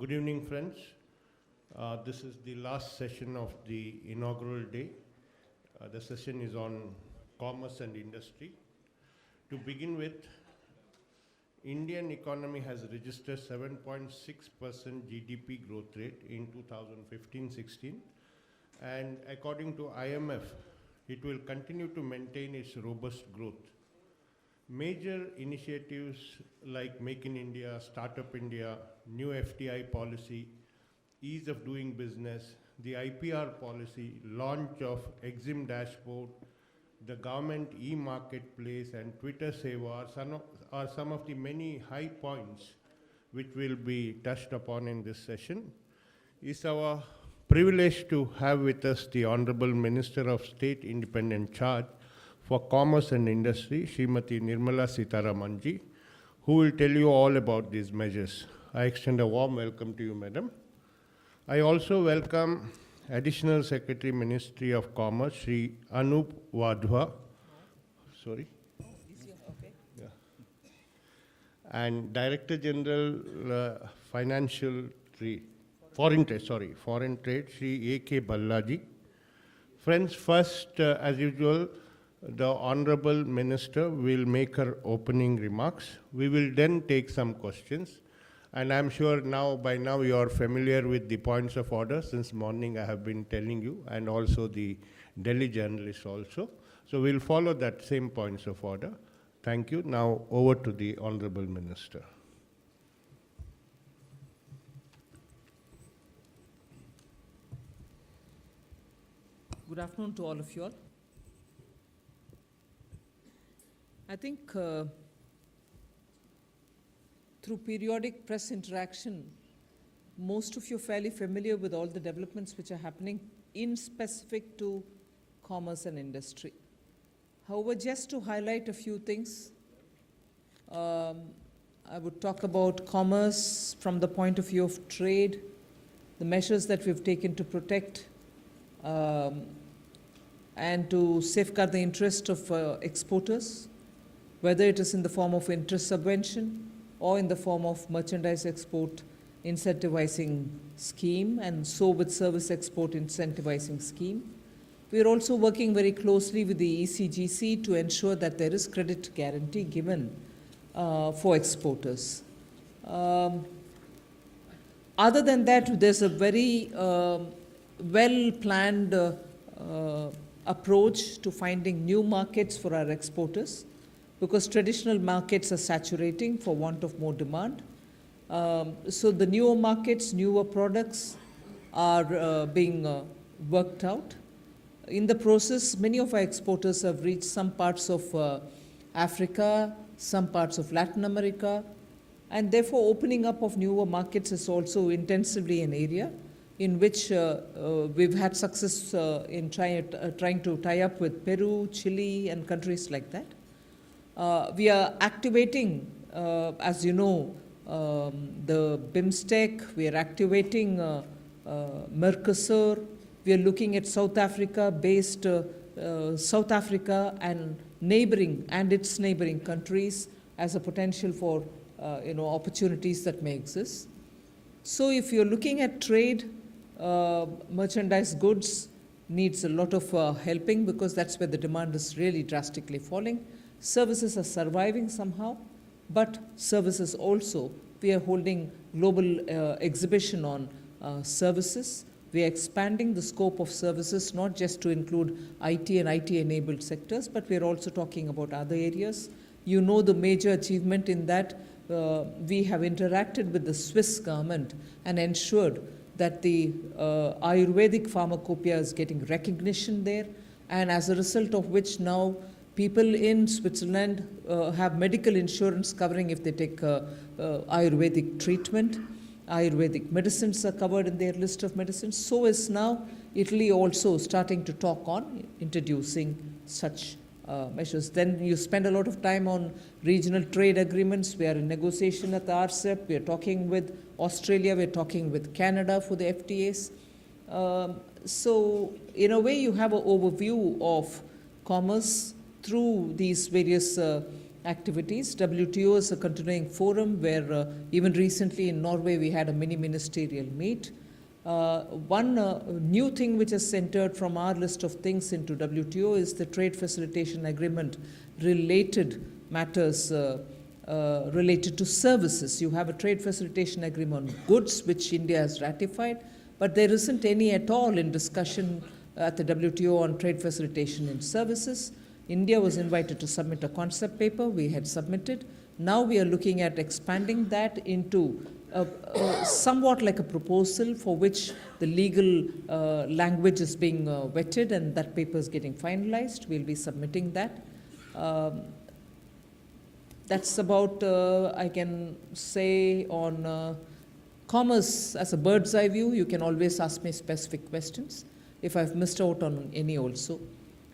Good evening, friends. This is the last session of the inaugural day. The session is on commerce and industry. To begin with, Indian economy has registered 7.6% GDP growth rate in 2015-16, and according to IMF, it will continue to maintain its robust growth. Major initiatives like Make in India, Startup India, new FDI policy, ease of doing business, the IPR policy, launch of Exim dashboard, the government e-marketplace and Twitter Seva are some of the many high points which will be touched upon in this session. It's our privilege to have with us the Honorable Minister of State Independent Charge for Commerce and Industry, Srimati Nirmala Sitharaman ji, who will tell you all about these measures. I extend a warm welcome to you, Madam. I also welcome Additional Secretary, Ministry of Commerce, Shri Anup Wadhwa. Sorry. Okay. Yeah. And Director General Foreign Trade, Shri A.K. Ballaji. Friends, first, as usual, the Honorable Minister will make her opening remarks. We will then take some questions. And I'm sure by now you are familiar with the points of order. Since morning I have been telling you, and also the Delhi journalists also. So we'll follow that same points of order. Thank you. Now over to the Honorable Minister. Good afternoon to all of you all. I think through periodic press interaction, most of you are fairly familiar with all the developments which are happening in specific to commerce and industry. However, just to highlight a few things, I would talk about commerce from the point of view of trade, the measures that we've taken to protect and to safeguard the interest of exporters, whether it is in the form of interest subvention or in the form of merchandise export incentivizing scheme, and so with service export incentivizing scheme. We are also working very closely with the ECGC to ensure that there is credit guarantee given for exporters. Other than that, there's a very well-planned approach to finding new markets for our exporters, because traditional markets are saturating for want of more demand. So the newer markets, newer products are being worked out. In the process, many of our exporters have reached some parts of Africa, some parts of Latin America, and therefore opening up of newer markets is also intensively an area in which we've had success in trying to tie up with Peru, Chile, and countries like that. We are activating, as you know, the BIMSTEC, we are activating Mercosur, we are looking at South Africa-based South Africa and its neighboring countries as a potential for opportunities that may exist. So if you're looking at trade, merchandise goods needs a lot of helping, because that's where the demand is really drastically falling. Services are surviving somehow, but services also, we are holding global exhibition on services. We are expanding the scope of services, not just to include IT and IT-enabled sectors, but we are also talking about other areas. You know the major achievement in that we have interacted with the Swiss government and ensured that the Ayurvedic pharmacopoeia is getting recognition there, and as a result of which now people in Switzerland have medical insurance covering if they take Ayurvedic treatment. Ayurvedic medicines are covered in their list of medicines. So is now Italy also starting to talk on introducing such measures. Then you spend a lot of time on regional trade agreements. We are in negotiation at the RCEP. We are talking with Australia. We are talking with Canada for the FTAs. So in a way, you have an overview of commerce through these various activities. WTO is a continuing forum where even recently in Norway we had a mini ministerial meet. One new thing which has entered from our list of things into WTO is the trade facilitation agreement related matters related to services. You have a trade facilitation agreement on goods which India has ratified, but there isn't any at all in discussion at the WTO on trade facilitation in services. India was invited to submit a concept paper. We had submitted. Now we are looking at expanding that into somewhat like a proposal for which the legal language is being vetted, and that paper is getting finalized. We'll be submitting that. That's about, I can say, on commerce as a bird's eye view. You can always ask me specific questions if I've missed out on any also.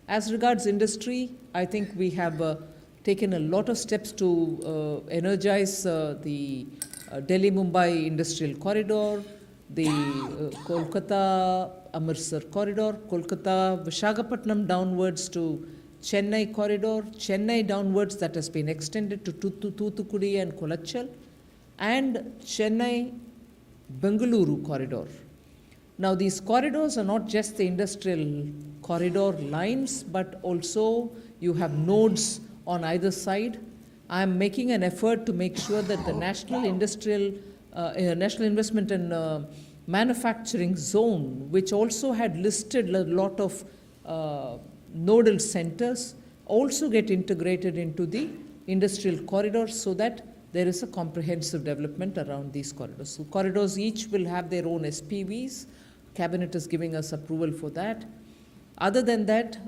As regards industry, I think we have taken a lot of steps to energize the Delhi-Mumbai industrial corridor, the Kolkata-Amritsar corridor, Kolkata-Visakhapatnam downwards to Chennai corridor, Chennai downwards that has been extended to Thoothukudi and Kolachal, and Chennai-Bengaluru corridor. Now these corridors are not just the industrial corridor lines, but also you have nodes on either side. I am making an effort to make sure that the National National Investment and Manufacturing Zone, which also had listed a lot of nodal centers, also get integrated into the industrial corridors so that there is a comprehensive development around these corridors. So corridors each will have their own SPVs. Cabinet is giving us approval for that. Other than that,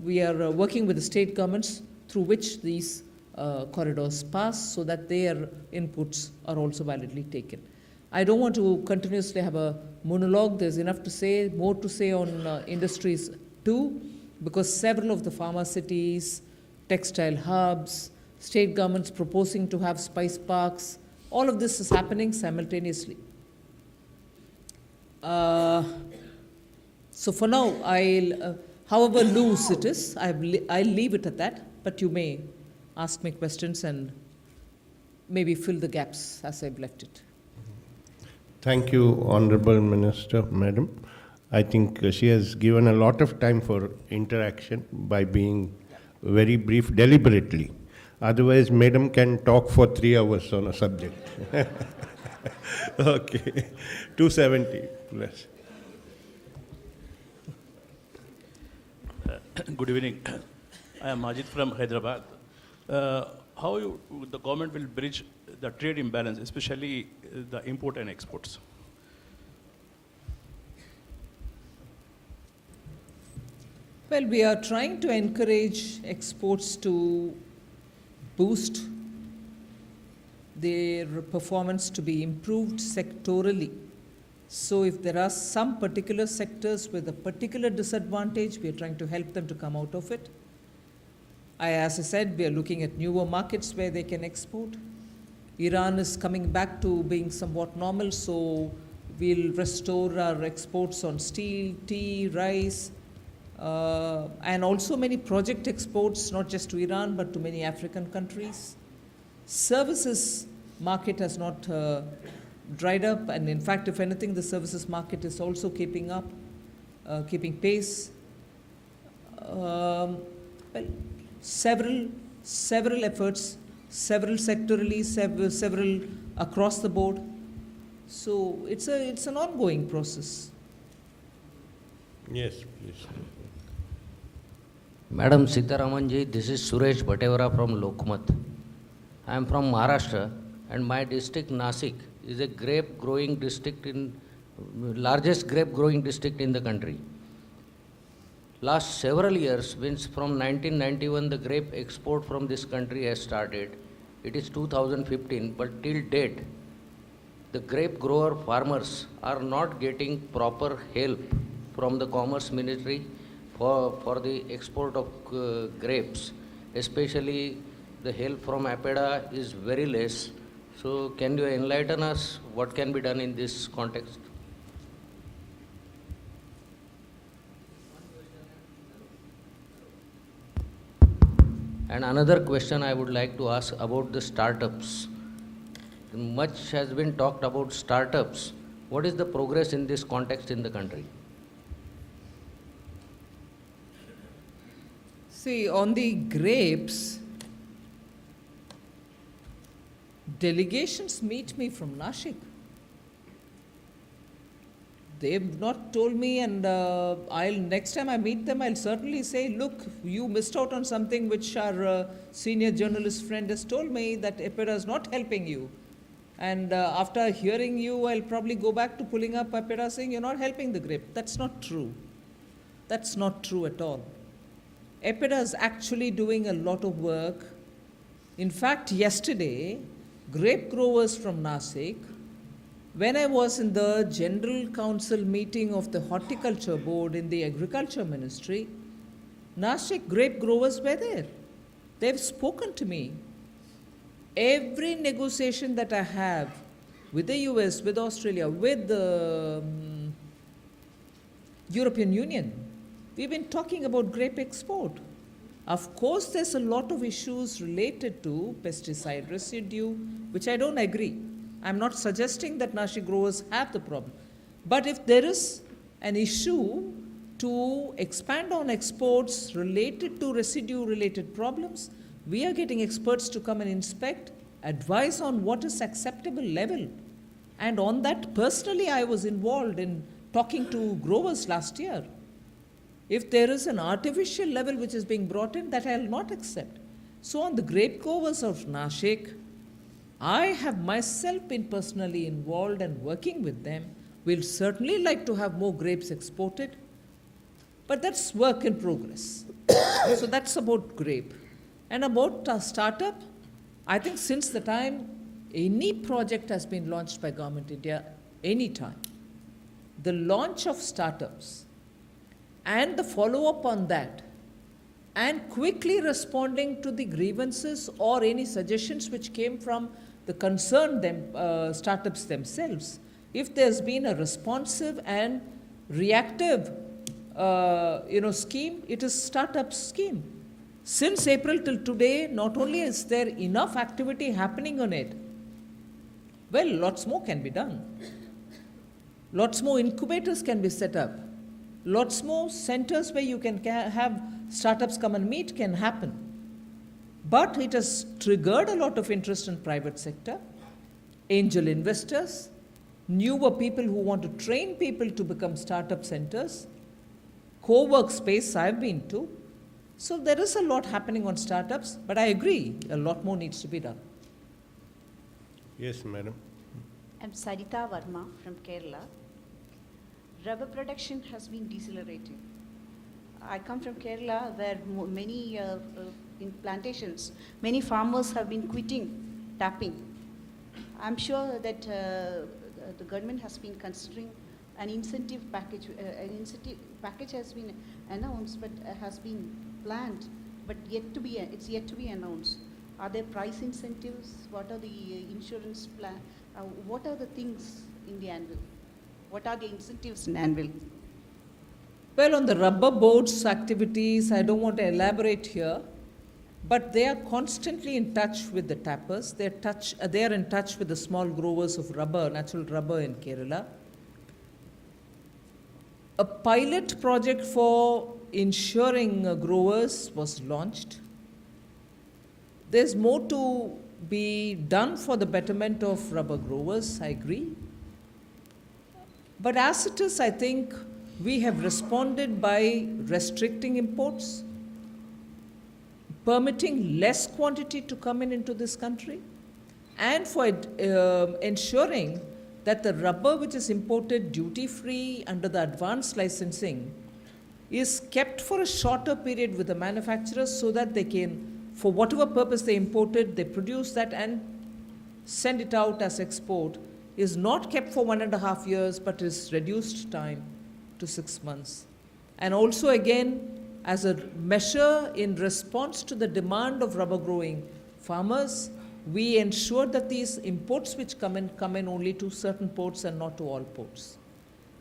we are working with the state governments through which these corridors pass so that their inputs are also validly taken. I don't want to continuously have a monologue. There's enough to say, more to say on industries too, because several of the pharma cities, textile hubs, state governments proposing to have spice parks, all of this is happening simultaneously. So for now, however loose it is, I'll leave it at that, but you may ask me questions and maybe fill the gaps as I've left it. Thank you, Honorable Minister, Madam. I think she has given a lot of time for interaction by being very brief deliberately. Otherwise, Madam can talk for 3 hours on a subject. Okay, 270 plus. Good evening. I am Majid from Hyderabad. How the government will bridge the trade imbalance, especially the import and exports? Well, we are trying to encourage exports to boost their performance to be improved sectorally. So if there are some particular sectors with a particular disadvantage, we are trying to help them to come out of it. As I said, we are looking at newer markets where they can export. Iran is coming back to being somewhat normal, so we'll restore our exports on steel, tea, rice, and also many project exports, not just to Iran, but to many African countries. Services market has not dried up, and in fact, if anything, the services market is also keeping up, keeping pace. Well, several efforts, several sectorally, several across the board. So it's an ongoing process. Yes, please. Madam Sitharaman ji, this is Suresh Bhatevara from Lokmat. I am from Maharashtra, and my district Nasik is a grape growing district largest grape growing district in the country. Last several years, means from 1991, the grape export from this country has started. It is 2015, but till date, the grape grower farmers are not getting proper help from the Commerce Ministry for the export of grapes. Especially the help from APEDA is very less. So can you enlighten us what can be done in this context? And another question I would like to ask about the startups. Much has been talked about startups. What is the progress in this context in the country? See, on the grapes, delegations meet me from Nashik. They've not told me, and next time I meet them, I'll certainly say, look, you missed out on something which our senior journalist friend has told me, that EPIDA is not helping you. And after hearing you, I'll probably go back to pulling up EPIDA saying you're not helping the grape. That's not true. That's not true at all. EPIDA is actually doing a lot of work. In fact, yesterday, grape growers from Nashik, when I was in the General Council meeting of the Horticulture Board in the Agriculture Ministry, Nashik grape growers were there. They've spoken to me. Every negotiation that I have with the US, with Australia, with the European Union, we've been talking about grape export. Of course, there's a lot of issues related to pesticide residue, which I don't agree. I'm not suggesting that Nashik growers have the problem. But if there is an issue to expand on exports related to residue-related problems, we are getting experts to come and inspect, advise on what is acceptable level. And on that, personally, I was involved in talking to growers last year. If there is an artificial level which is being brought in, that I will not accept. So on the grape growers of Nashik, I have myself been personally involved and working with them. We'll certainly like to have more grapes exported, but that's work in progress. So that's about grape. And about startup, I think since the time any project has been launched by Government India, any time, the launch of startups and the follow-up on that, and quickly responding to the grievances or any suggestions which came from the concerned startups themselves. If there's been a responsive and reactive scheme, it is startup scheme. Since April till today, not only is there enough activity happening on it, well, lots more can be done. Lots more incubators can be set up. Lots more centers where you can have startups come and meet can happen. But it has triggered a lot of interest in private sector, angel investors, newer people who want to train people to become startup centers, co-work space I've been to. So there is a lot happening on startups, but I agree, a lot more needs to be done. Yes, madam. I'm Sarita Verma from Kerala. Rubber production has been decelerating. I come from Kerala where many in plantations, many farmers have been quitting tapping. I'm sure that the government has been considering an incentive package. An incentive package has been announced, but has been planned, but it's yet to be announced. Are there price incentives? What are the insurance plan? What are the things in the anvil? What are the incentives in anvil? Well, on the rubber boards activities, I don't want to elaborate here, but they are constantly in touch with the tappers. They are in touch with the small growers of rubber, natural rubber in Kerala. A pilot project for ensuring growers was launched. There's more to be done for the betterment of rubber growers, I agree. But as it is, I think we have responded by restricting imports, permitting less quantity to come into this country, and for ensuring that the rubber which is imported duty-free under the advanced licensing is kept for a shorter period with the manufacturers so that they can, for whatever purpose they imported, they produce that and send it out as export, is not kept for 1.5 years but is reduced time to 6 months. And also again, as a measure in response to the demand of rubber growing farmers, we ensure that these imports which come in only to certain ports and not to all ports.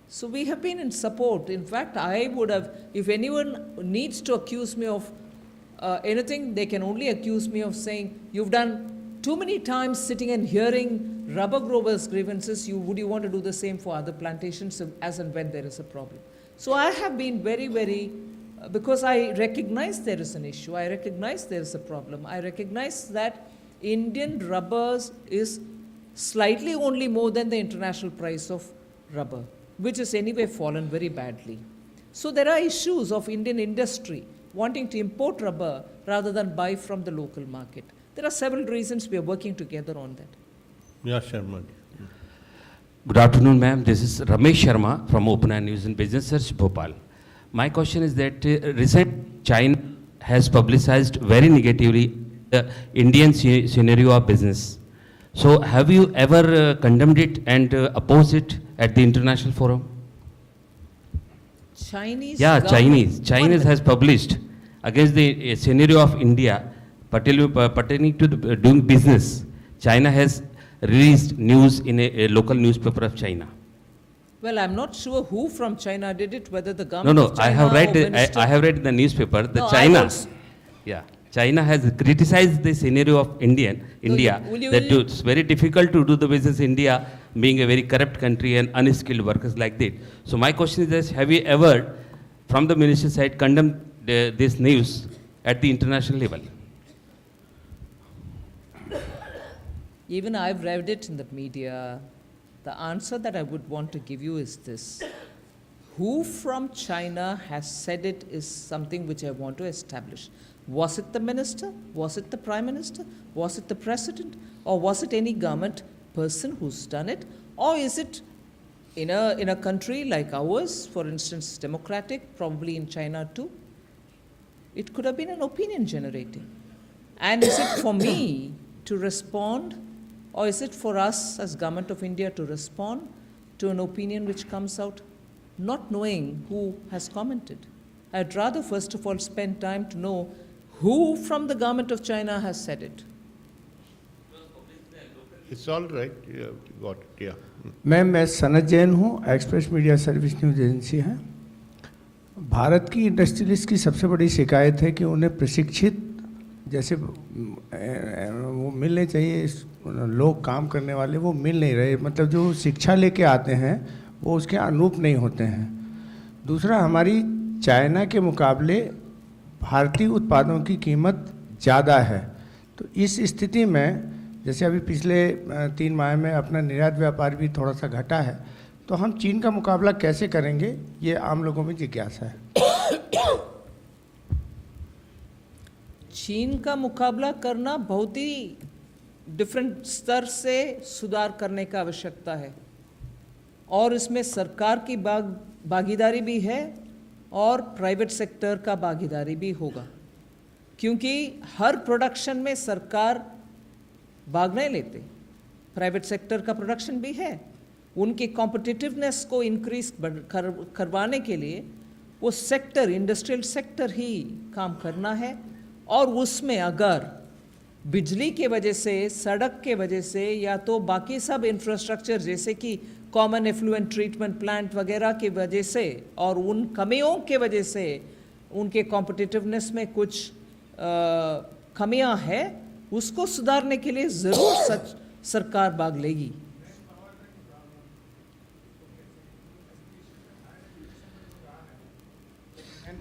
So we have been in support. In fact, I would have, if anyone needs to accuse me of anything, they can only accuse me of saying, you've done too many times sitting and hearing rubber growers' grievances, would you want to do the same for other plantations as and when there is a problem? So I have been very, because I recognize there is an issue, I recognize there is a problem, I recognize that Indian rubbers is slightly only more than the international price of rubber, which has anyway fallen very badly. So there are issues of Indian industry wanting to import rubber rather than buy from the local market. There are several reasons we are working together on that. Yeah, Sharma. Good afternoon, ma'am. This is Ramesh Sharma from Open Eye News and Business Search, Bhopal. My question is that recent China has publicized very negatively the Indian scenario of business. So have you ever condemned it and opposed it at the international forum? Chinese Yeah, government- Chinese has published against the scenario of India pertaining to doing business. China has released news in a local newspaper of China. Well, I'm not sure who from China did it, whether the No, government no, of China or minister. I have read in the newspaper that No, I China, also- China has criticized the scenario of India, will you- that it's very difficult to do the business India being a very corrupt country and unskilled workers like that. So my question is this, have you ever, from the ministry side, condemned this news at the international level? Even I've read it in the media. The answer that I would want to give you is this. Who from China has said it is something which I want to establish. Was it the minister? Was it the prime minister? Was it the president? Or was it any government person who's done it? Or is it in a country like ours, for instance, democratic, probably in China too? It could have been an opinion generating. And is it for me to respond, or is it for us as Government of India to respond to an opinion which comes out not knowing who has commented? I'd rather first of all spend time to know who from the Government of China has said it. It's all right. Yeah, got it. Yeah. मैं सनत जैन हूँ, express media service news agency है। भारत की industrialist की सबसे बड़ी शिकायत है कि उन्हें प्रशिक्षित जैसे वो मिलने चाहिए, लोग काम करने वाले वो मिल नहीं रहे, मतलब जो शिक्षा लेके आते हैं वो उसके अनुरूप नहीं होते हैं। दूसरा, हमारी चाइना के मुकाबले भारतीय उत्पादों की कीमत ज़्यादा है। तो इस स्थिति में जैसे अभी पिछले 3 माह में अपना निर्यात व्यापार भी थोड़ा सा घटा है, तो हम चीन का मुकाबला कैसे करेंगे, ये आम लोगों में जिज्ञासा है। चीन का मुकाबला करना बहुत ही डिफरेंट स्तर से सुधार करने का आवश्यकता है, और इसमें सरकार की भागीदारी भी है और प्राइवेट सेक्टर का भागीदारी भी होगा, क्योंकि हर प्रोडक्शन में सरकार भाग नहीं लेते। प्राइवेट सेक्टर का प्रोडक्शन भी है, उनकी कॉम्पिटिटिवनेस को इंक्रीज करवाने के लिए वो सेक्टर, इंडस्ट्रियल सेक्टर ही काम करना है। और उसमें अगर बिजली के वजह से, सड़क के वजह से, या तो बाकी सब इंफ्रास्ट्रक्चर जैसे कि कॉमन एफ्लुएंट ट्रीटमेंट प्लांट वगैरह की वजह से और उन कमियों के वजह से उनके कॉम्पिटिटिवनेस में कुछ कमियां हैं, उसको सुधारने के लिए ज़रूर सरकार भाग लेगी।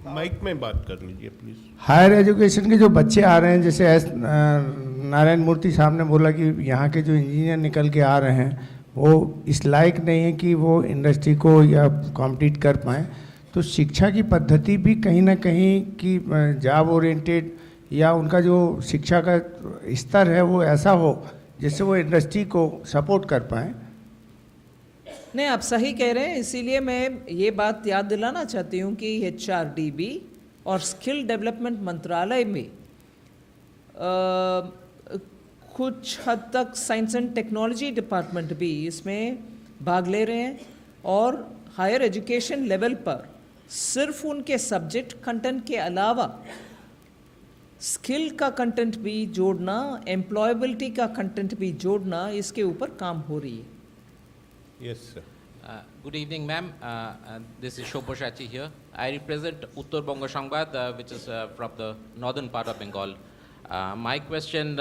माइक में बात कर लीजिए प्लीज। हायर एजुकेशन के जो बच्चे आ रहे हैं, जैसे नारायण मूर्ति साहब ने बोला कि यहाँ के जो इंजीनियर निकल के आ रहे हैं वो इस लायक नहीं है कि वो इंडस्ट्री को या कॉम्पीट कर पाएँ, तो शिक्षा की पद्धति भी कहीं ना कहीं की जॉब ओरिएंटेड या उनका जो शिक्षा का स्तर है वो ऐसा हो जिससे वो इंडस्ट्री को सपोर्ट कर पाएँ। नहीं, आप सही कह रहे हैं, इसीलिए मैं ये बात याद दिलाना चाहती हूँ कि HRDB और स्किल डेवलपमेंट मंत्रालय में कुछ हद तक साइंस एंड टेक्नोलॉजी डिपार्टमेंट भी इसमें भाग ले रहे हैं, और हायर एजुकेशन लेवल पर सिर्फ उनके सब्जेक्ट कंटेंट के अलावा स्किल का कंटेंट भी जोड़ना, एम्प्लॉयबिलिटी का कंटेंट भी जोड़ना, इसके ऊपर काम हो रही है। Yes, sir. Good evening, ma'am. This is Shobha Shachi here. I represent Uttar Bongo Sangbad, which is from the northern part of Bengal. My question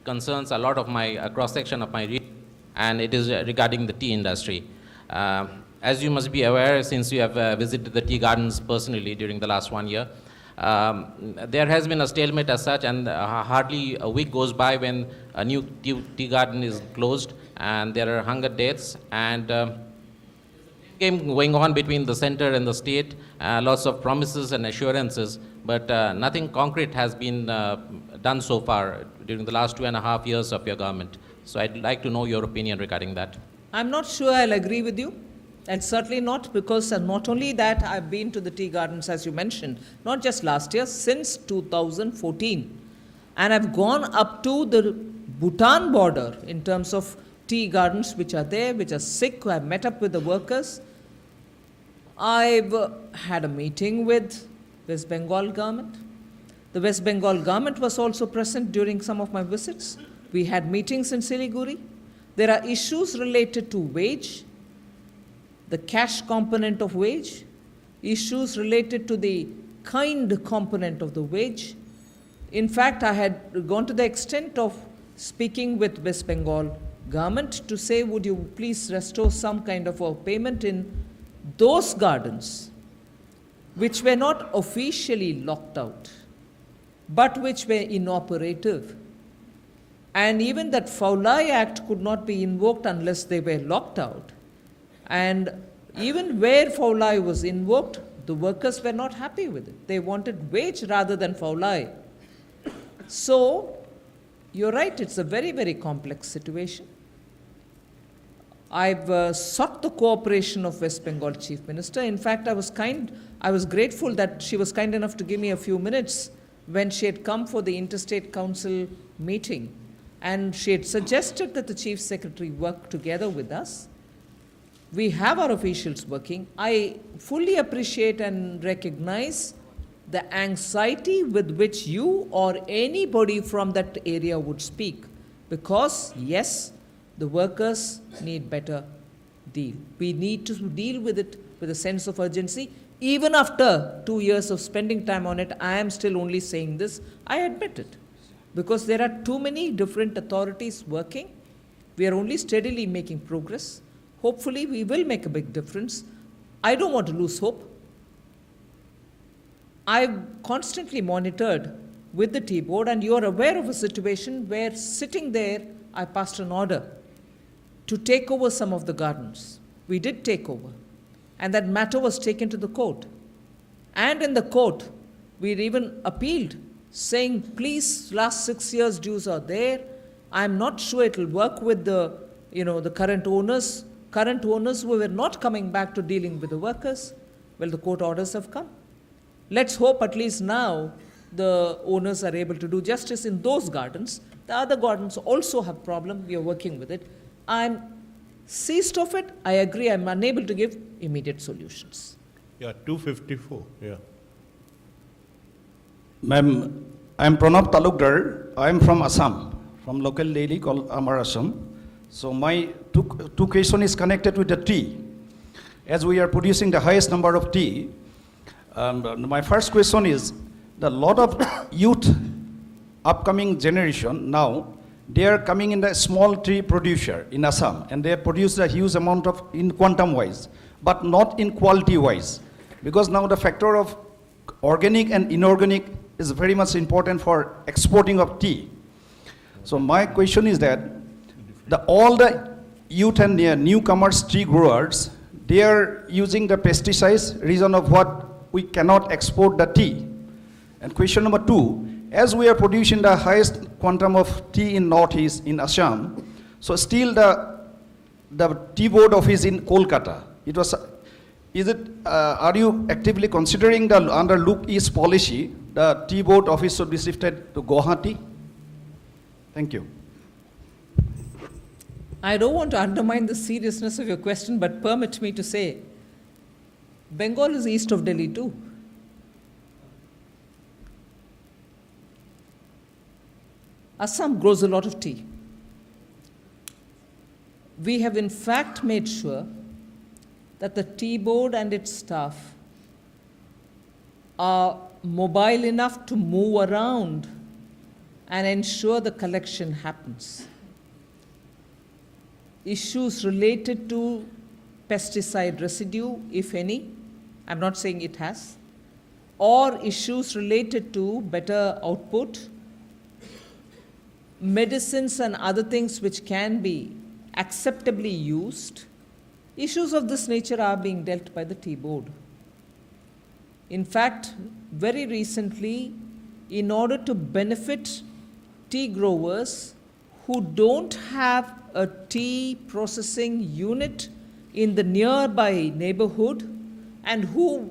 concerns a lot of my cross-section of my region, and it is regarding the tea industry. As you must be aware, since you have visited the tea gardens personally during the last 1 year, there has been a stalemate as such, and hardly a week goes by when a new tea garden is closed, and there are hunger deaths, and game going on between the center and the state, lots of promises and assurances, but nothing concrete has been done so far during the last 2.5 years of your government. So I'd like to know your opinion regarding that. I'm not sure I'll agree with you. And certainly not, because not only that, I've been to the tea gardens, as you mentioned, not just last year, since 2014. And I've gone up to the Bhutan border in terms of tea gardens which are there, which are sick. I've met up with the workers. I've had a meeting with West Bengal government. The West Bengal government was also present during some of my visits. We had meetings in Siliguri. There are issues related to wage, the cash component of wage, issues related to the kind component of the wage. In fact, I had gone to the extent of speaking with West Bengal government to say, would you please restore some kind of a payment in those gardens which were not officially locked out, but which were inoperative. And even that Faulai Act could not be invoked unless they were locked out. And even where Faulai was invoked, the workers were not happy with it. They wanted wage rather than Faulai. So, you're right, it's a very, very complex situation. I've sought the cooperation of West Bengal Chief Minister. In fact, I was grateful that she was kind enough to give me a few minutes when she had come for the Interstate Council meeting. And she had suggested that the Chief Secretary work together with us. We have our officials working. I fully appreciate and recognize the anxiety with which you or anybody from that area would speak, because yes, the workers need better deal. We need to deal with it with a sense of urgency. Even after 2 years of spending time on it, I am still only saying this. I admit it, because there are too many different authorities working. We are only steadily making progress. Hopefully, we will make a big difference. I don't want to lose hope. I've constantly monitored with the tea board, and you're aware of a situation where sitting there, I passed an order to take over some of the gardens. We did take over, and that matter was taken to the court. And in the court, we even appealed, saying, please, last 6 years dues are there. I'm not sure it will work with the current owners who were not coming back to dealing with the workers. Well, the court orders have come. Let's hope at least now the owners are able to do justice in those gardens. The other gardens also have problem. We are working with it. I'm seized of it. I agree. I'm unable to give immediate solutions. Yeah, 254, yeah. Ma'am, I'm Pranab Talukdar. I'm from Assam, from local lady called Amar Assam. So my two question is connected with the tea. As we are producing the highest number of tea, my first question is, the lot of youth, upcoming generation now, they are coming in the small tea producer in Assam, and they produce a huge amount of in quantum wise, but not in quality wise, because now the factor of organic and inorganic is very much important for exporting of tea. So my question is that all the youth and newcomers tea growers, they are using the pesticides, reason of what we cannot export the tea. And question number 2, as we are producing the highest quantum of tea in Northeast, in Assam, so still the tea board office in Kolkata, are you actively considering the under Look East policy, the tea board office should be shifted to Guwahati? Thank you. I don't want to undermine the seriousness of your question, but permit me to say, Bengal is east of Delhi too. Assam grows a lot of tea. We have in fact made sure that the tea board and its staff are mobile enough to move around and ensure the collection happens. Issues related to pesticide residue, if any, I'm not saying it has, or issues related to better output, medicines and other things which can be acceptably used, issues of this nature are being dealt by the tea board. In fact, very recently, in order to benefit tea growers who don't have a tea processing unit in the nearby neighborhood and who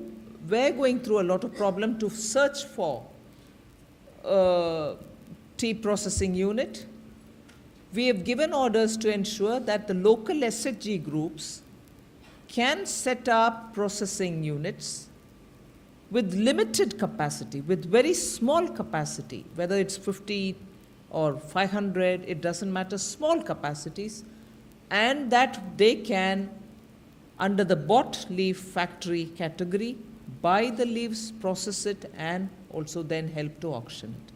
were going through a lot of problem to search for a tea processing unit, we have given orders to ensure that the local SHG groups can set up processing units with limited capacity, with very small capacity, whether it's 50 or 500, it doesn't matter, small capacities, and that they can, under the bought leaf factory category, buy the leaves, process it, and also then help to auction it.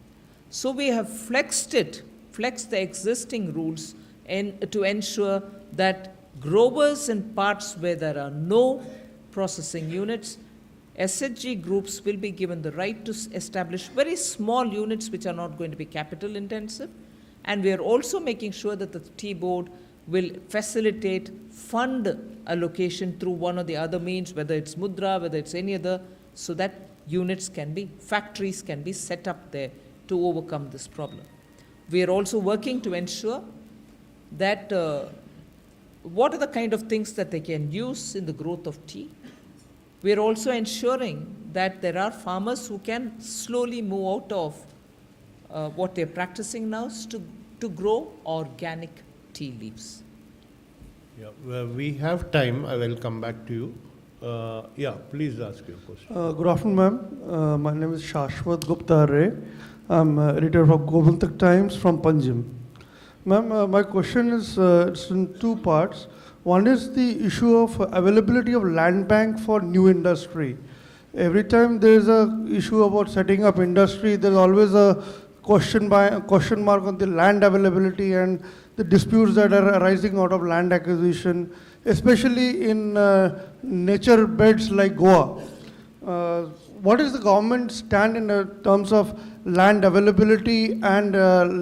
So we have flexed the existing rules to ensure that growers in parts where there are no processing units, SHG groups will be given the right to establish very small units which are not going to be capital intensive. And we are also making sure that the tea board will facilitate fund allocation through one or the other means, whether it's mudra, whether it's any other, so that units can be, factories can be set up there to overcome this problem. We are also working to ensure that what are the kind of things that they can use in the growth of tea. We are also ensuring that there are farmers who can slowly move out of what they're practicing now to grow organic tea leaves. Yeah, well, we have time. I will come back to you. Yeah, please ask your question. Good afternoon, ma'am. My name is Shashwat Gupta Ray. I'm editor of Govindak Times from Panjim. Ma'am, my question is it's in two parts. One is the issue of availability of land bank for new industry. Every time there is a issue about setting up industry, there's always a question mark on the land availability and the disputes that are arising out of land acquisition, especially in nature beds like Goa. What is the government stand in terms of land availability and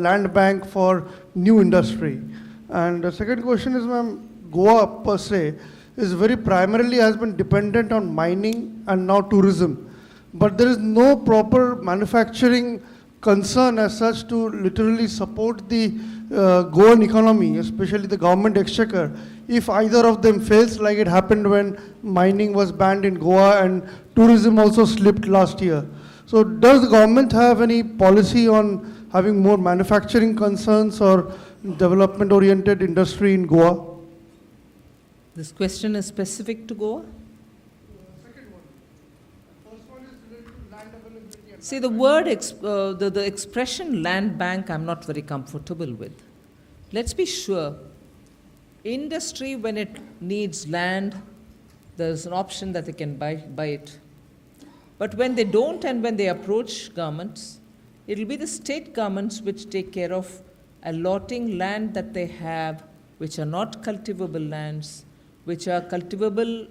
land bank for new industry? And the second question is, ma'am, Goa per se is very primarily has been dependent on mining and now tourism. But there is no proper manufacturing concern as such to literally support the Goan economy, especially the government exchequer, if either of them fails, like it happened when mining was banned in Goa and tourism also slipped last year. So does the government have any policy on having more manufacturing concerns or development-oriented industry in Goa? This question is specific to Goa? See, the word, the expression land bank, I'm not very comfortable with. Let's be sure, industry, when it needs land, there's an option that they can buy it. But when they don't and when they approach governments, it'll be the state governments which take care of allotting land that they have, which are not cultivable lands, which are cultivable,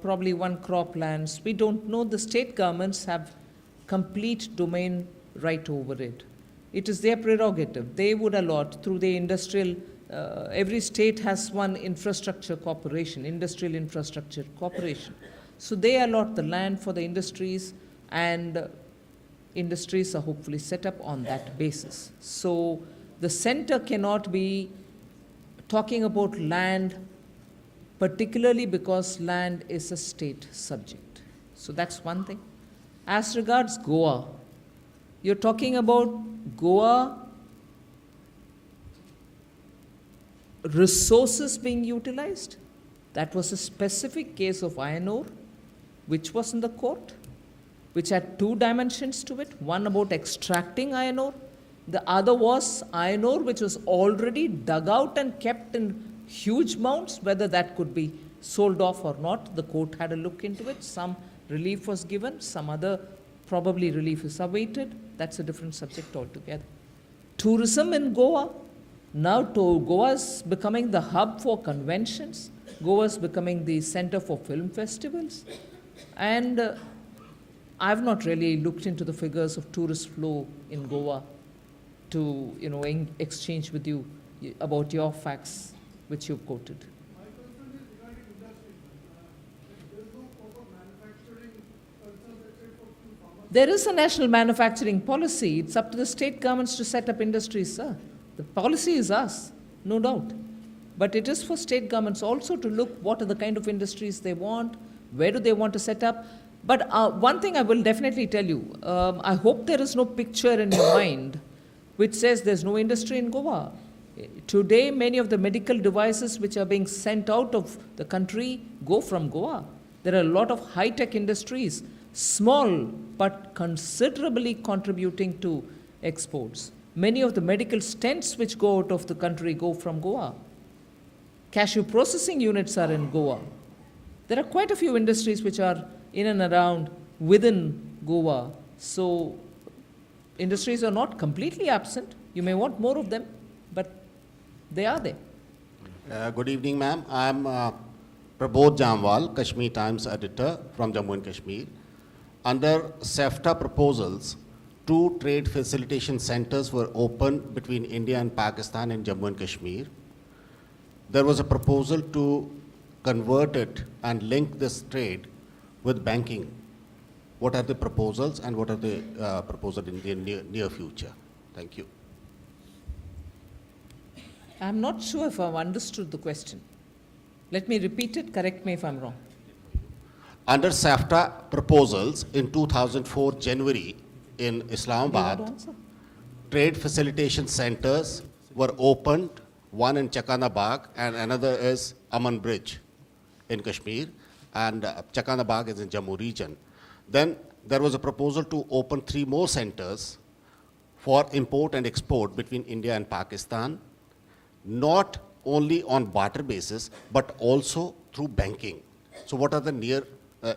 probably one crop lands. We don't know. The state governments have complete domain right over it. It is their prerogative. They would allot through the industrial, every state has one infrastructure corporation, industrial infrastructure corporation. So they allot the land for the industries, and industries are hopefully set up on that basis. So the center cannot be talking about land, particularly because land is a state subject. So that's one thing. As regards Goa, you're talking about Goa resources being utilized. That was a specific case of iron ore, which was in the court, which had two dimensions to it. One about extracting iron ore. The other was iron ore, which was already dug out and kept in huge mounds, whether that could be sold off or not. The court had a look into it. Some relief was given, some other probably relief is awaited. That's a different subject altogether. Tourism in Goa. Now Goa is becoming the hub for conventions. Goa is becoming the center for film festivals. And I've not really looked into the figures of tourist flow in Goa to, exchange with you about your facts which you've quoted. My concern is regarding industry. There's no proper manufacturing concern, let's say, for pharma. There is a national manufacturing policy. It's up to the state governments to set up industries, sir. The policy is us, no doubt. But it is for state governments also to look what are the kind of industries they want, where do they want to set up. But one thing I will definitely tell you, I hope there is no picture in your mind which says there's no industry in Goa. Today, many of the medical devices which are being sent out of the country go from Goa. There are a lot of high-tech industries, small but considerably contributing to exports. Many of the medical stents which go out of the country go from Goa. Cashew processing units are in Goa. There are quite a few industries which are in and around within Goa. So industries are not completely absent. You may want more of them, but they are there. Good evening, ma'am. I'm Prabodh Jamwal, Kashmir Times editor from Jammu and Kashmir. Under SEFTA proposals, 2 trade facilitation centers were opened between India and Pakistan in Jammu and Kashmir. There was a proposal to convert it and link this trade with banking. What are the proposals and what are the proposals in the near future? Thank you. I'm not sure if I've understood the question. Let me repeat it, correct me if I'm wrong. Under SAFTA proposals in 2004 January in You want to Islamabad, answer? trade facilitation centers were opened, one in Chakanabag and another is Aman Bridge in Kashmir, and Chakanabag is in Jammu region. Then there was a proposal to open 3 more centers for import and export between India and Pakistan, not only on barter basis, but also through banking. So what are the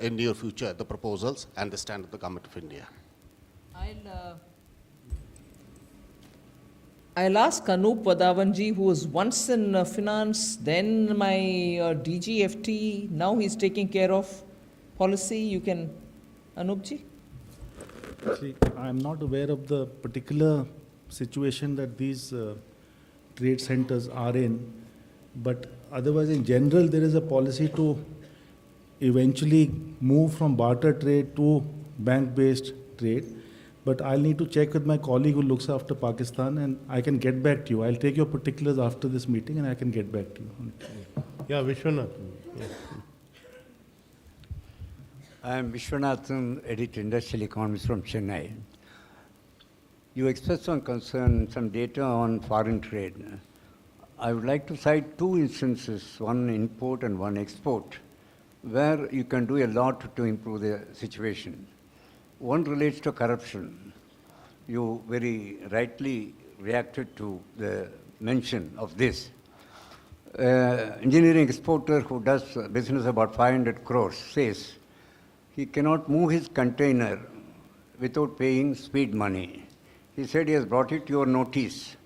in near future, the proposals and the stand of the government of India? I'll ask Anup Vadavanji, who was once in finance, then my DGFT, now he's taking care of policy. You can, Anupji? See, I'm not aware of the particular situation that these trade centers are in, but otherwise in general there is a policy to eventually move from barter trade to bank-based trade. But I'll need to check with my colleague who looks after Pakistan and I can get back to you. I'll take your particulars after this meeting and I can get back to you. Yeah, Vishwanath. Yeah. I am Vishwanathan, editor Industrial Economist from Chennai. You expressed some concern, some data on foreign trade. I would like to cite 2 instances, one import and one export, where you can do a lot to improve the situation. One relates to corruption. You very rightly reacted to the mention of this. Engineering exporter who does business about 500 crores says he cannot move his container without paying speed money. He said he has brought it to your notice,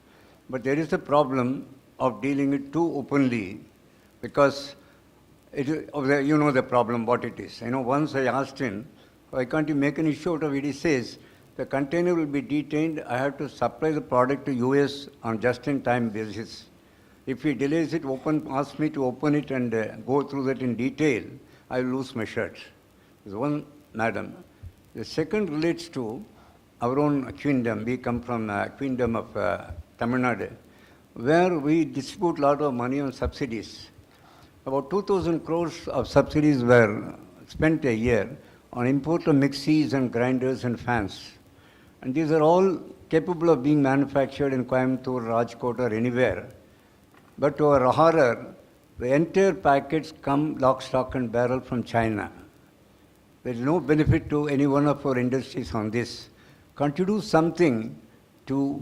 but there is a problem of dealing it too openly because you know the problem, what it is. Once I asked him, why can't you make an issue out of it? He says, the container will be detained, I have to supply the product to US on just-in-time basis. If he delays it, asks me to open it and go through that in detail, I will lose my shirt. There's one, madam. The second relates to our own queendom. We come from the queendom of Tamil Nadu, where we distribute a lot of money on subsidies. About 2,000 crores of subsidies were spent a year on import of mixies and grinders and fans. And these are all capable of being manufactured in Coimbatore, Rajkot or anywhere. But to our horror, the entire packets come lock, stock and barrel from China. There is no benefit to any one of our industries on this. Can't you do something to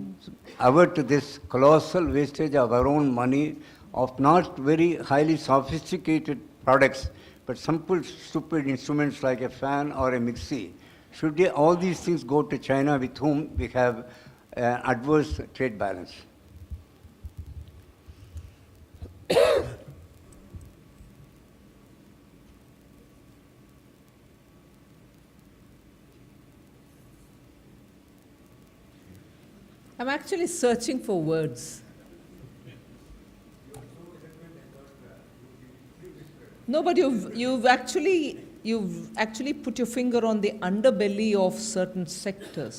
avert this colossal wastage of our own money of not very highly sophisticated products, but simple, stupid instruments like a fan or a mixie. Should all these things go to China with whom we have adverse trade balance? I'm actually searching for words. No, but you've actually put your finger on the underbelly of certain sectors,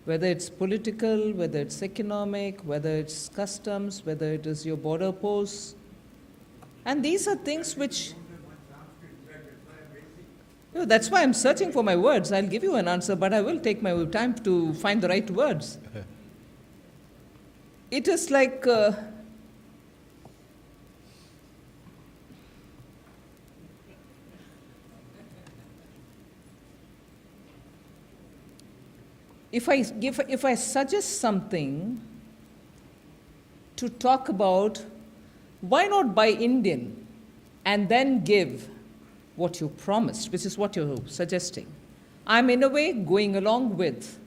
whether it's political, whether it's economic, whether it's customs, whether it is your border posts. And these are things which... No, that's why I'm searching for my words. I'll give you an answer, but I will take my time to find the right words. It is like... If I suggest something to talk about, why not buy Indian and then give what you promised, which is what you're suggesting. I'm in a way going along with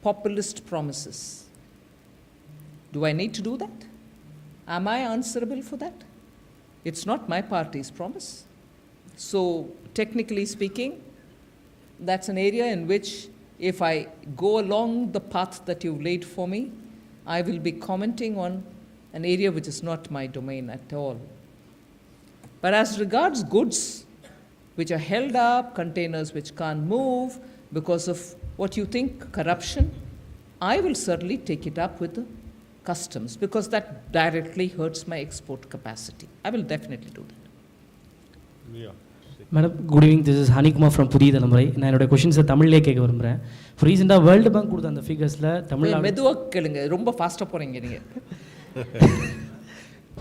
populist promises. Do I need to do that? Am I answerable for that? It's not my party's promise. So technically speaking, that's an area in which if I go along the path that you've laid for me, I will be commenting on an area which is not my domain at all. But as regards goods which are held up, containers which can't move because of what you think, corruption, I will certainly take it up with the customs because that directly hurts my export capacity. I will definitely do that. Yeah. Madam good evening, this is Hanikumar from Puthiya Thalaimurai. நான் என்னோட கொஷின்ஸை தமிழ்லேயே கேட்க விரும்புகிறேன். இப்போ ரீசெண்டாக world bank கொடுத்த அந்த ஃபிகர்ஸில் தமிழ்நாடு... மெதுவாக கேளுங்க, ரொம்ப ஃபாஸ்ட்டாக போகிறீங்க நீங்கள்.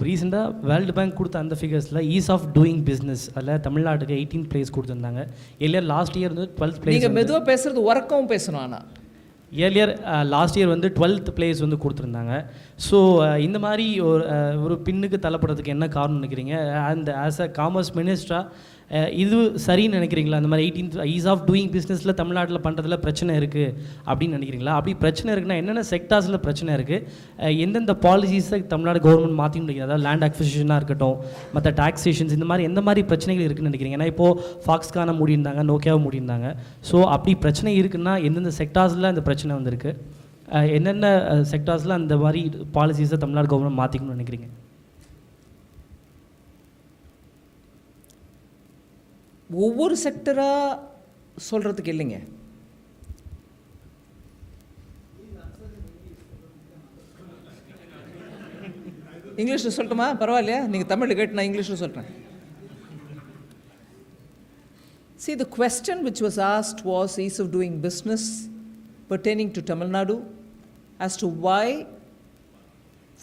ரீசெண்டாக வேர்ல்டு பேங்க் கொடுத்த அந்த ஃபிகர்ஸில் ஈஸ் ஆஃப் டூயிங் பிஸ்னஸ் அதில் தமிழ்நாட்டுக்கு 18th பிளேஸ் கொடுத்துருந்தாங்க. எல்லியர் லாஸ்ட் இயர் வந்து 12th பிளேஸ். நீங்கள் மெதுவாக பேசுகிறது உறக்கவும் பேசணும். ஆனால் ஏர்லியர் லாஸ்ட் இயர் வந்து 12th பிளேஸ் வந்து கொடுத்துருந்தாங்க. ஸோ இந்த மாதிரி ஒரு பின்னுக்கு தள்ளப்படுறதுக்கு என்ன காரணம் நினைக்கிறீங்க? அண்ட் ஆஸ் அ காமர்ஸ் மினிஸ்டராக இது சரின்னு நினைக்கிறீங்களா? அந்த மாதிரி 18th ஈஸ் ஆஃப் டூயிங் பிஸ்னஸில் தமிழ்நாட்டில் பண்ணுறதுல பிரச்சனை இருக்குது அப்படின்னு நினைக்கிறீங்களா? அப்படி பிரச்சனை இருக்குன்னா என்னென்ன செக்டார்ஸில் பிரச்சனை இருக்குது? எந்தெந்த பாலிசிஸை தமிழ்நாடு கவர்மெண்ட் மாற்றி நினைக்கிறீங்க? அதாவது லேண்ட் அக்விசிஷனாக இருக்கட்டும், மற்ற டாக்ஸேஷன்ஸ், இந்த மாதிரி எந்த மாதிரி பிரச்சனைகள் இருக்குதுன்னு நினைக்கிறீங்க? ஏன்னா இப்போது ஃபாக்ஸ்கானை மூடியிருந்தாங்க, நோக்கியாவை மூடியிருந்தாங்க. ஸோ அப்படி பிரச்சனை இருக்குன்னா எந்தெந்த செக்டார்ஸில் அந்த பிரச்சனை வந்திருக்கு? என்னென்ன செக்டார்ஸில் அந்த மாதிரி பாலிசிஸை தமிழ்நாடு கவர்மெண்ட் மாற்றிக்கணும்னு நினைக்கிறீங்க? ஒவ்வொரு செக்டராக சொல்கிறதுக்கு இல்லைங்க. இங்கிலீஷில் சொல்லட்டுமா? பரவாயில்லையா? நீங்கள் தமிழில் கேட்டு நான் இங்கிலீஷில் சொல்கிறேன். See, the question which was asked was ease of doing business pertaining to Tamil Nadu as to why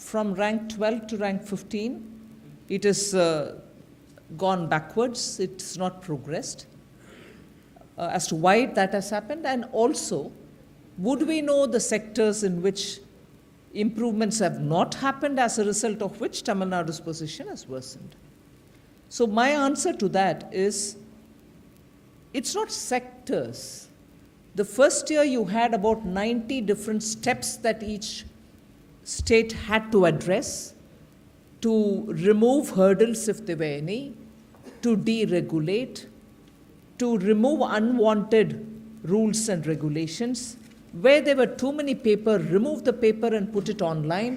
from rank 12 to rank 15 it is gone backwards, it's not progressed, as to why that has happened, and also would we know the sectors in which improvements have not happened as a result of which Tamil Nadu's position has worsened. So my answer to that is, it's not sectors. The first year you had about 90 different steps that each state had to address to remove hurdles if there were any, to deregulate, to remove unwanted rules and regulations. Where there were too many paper, remove the paper and put it online,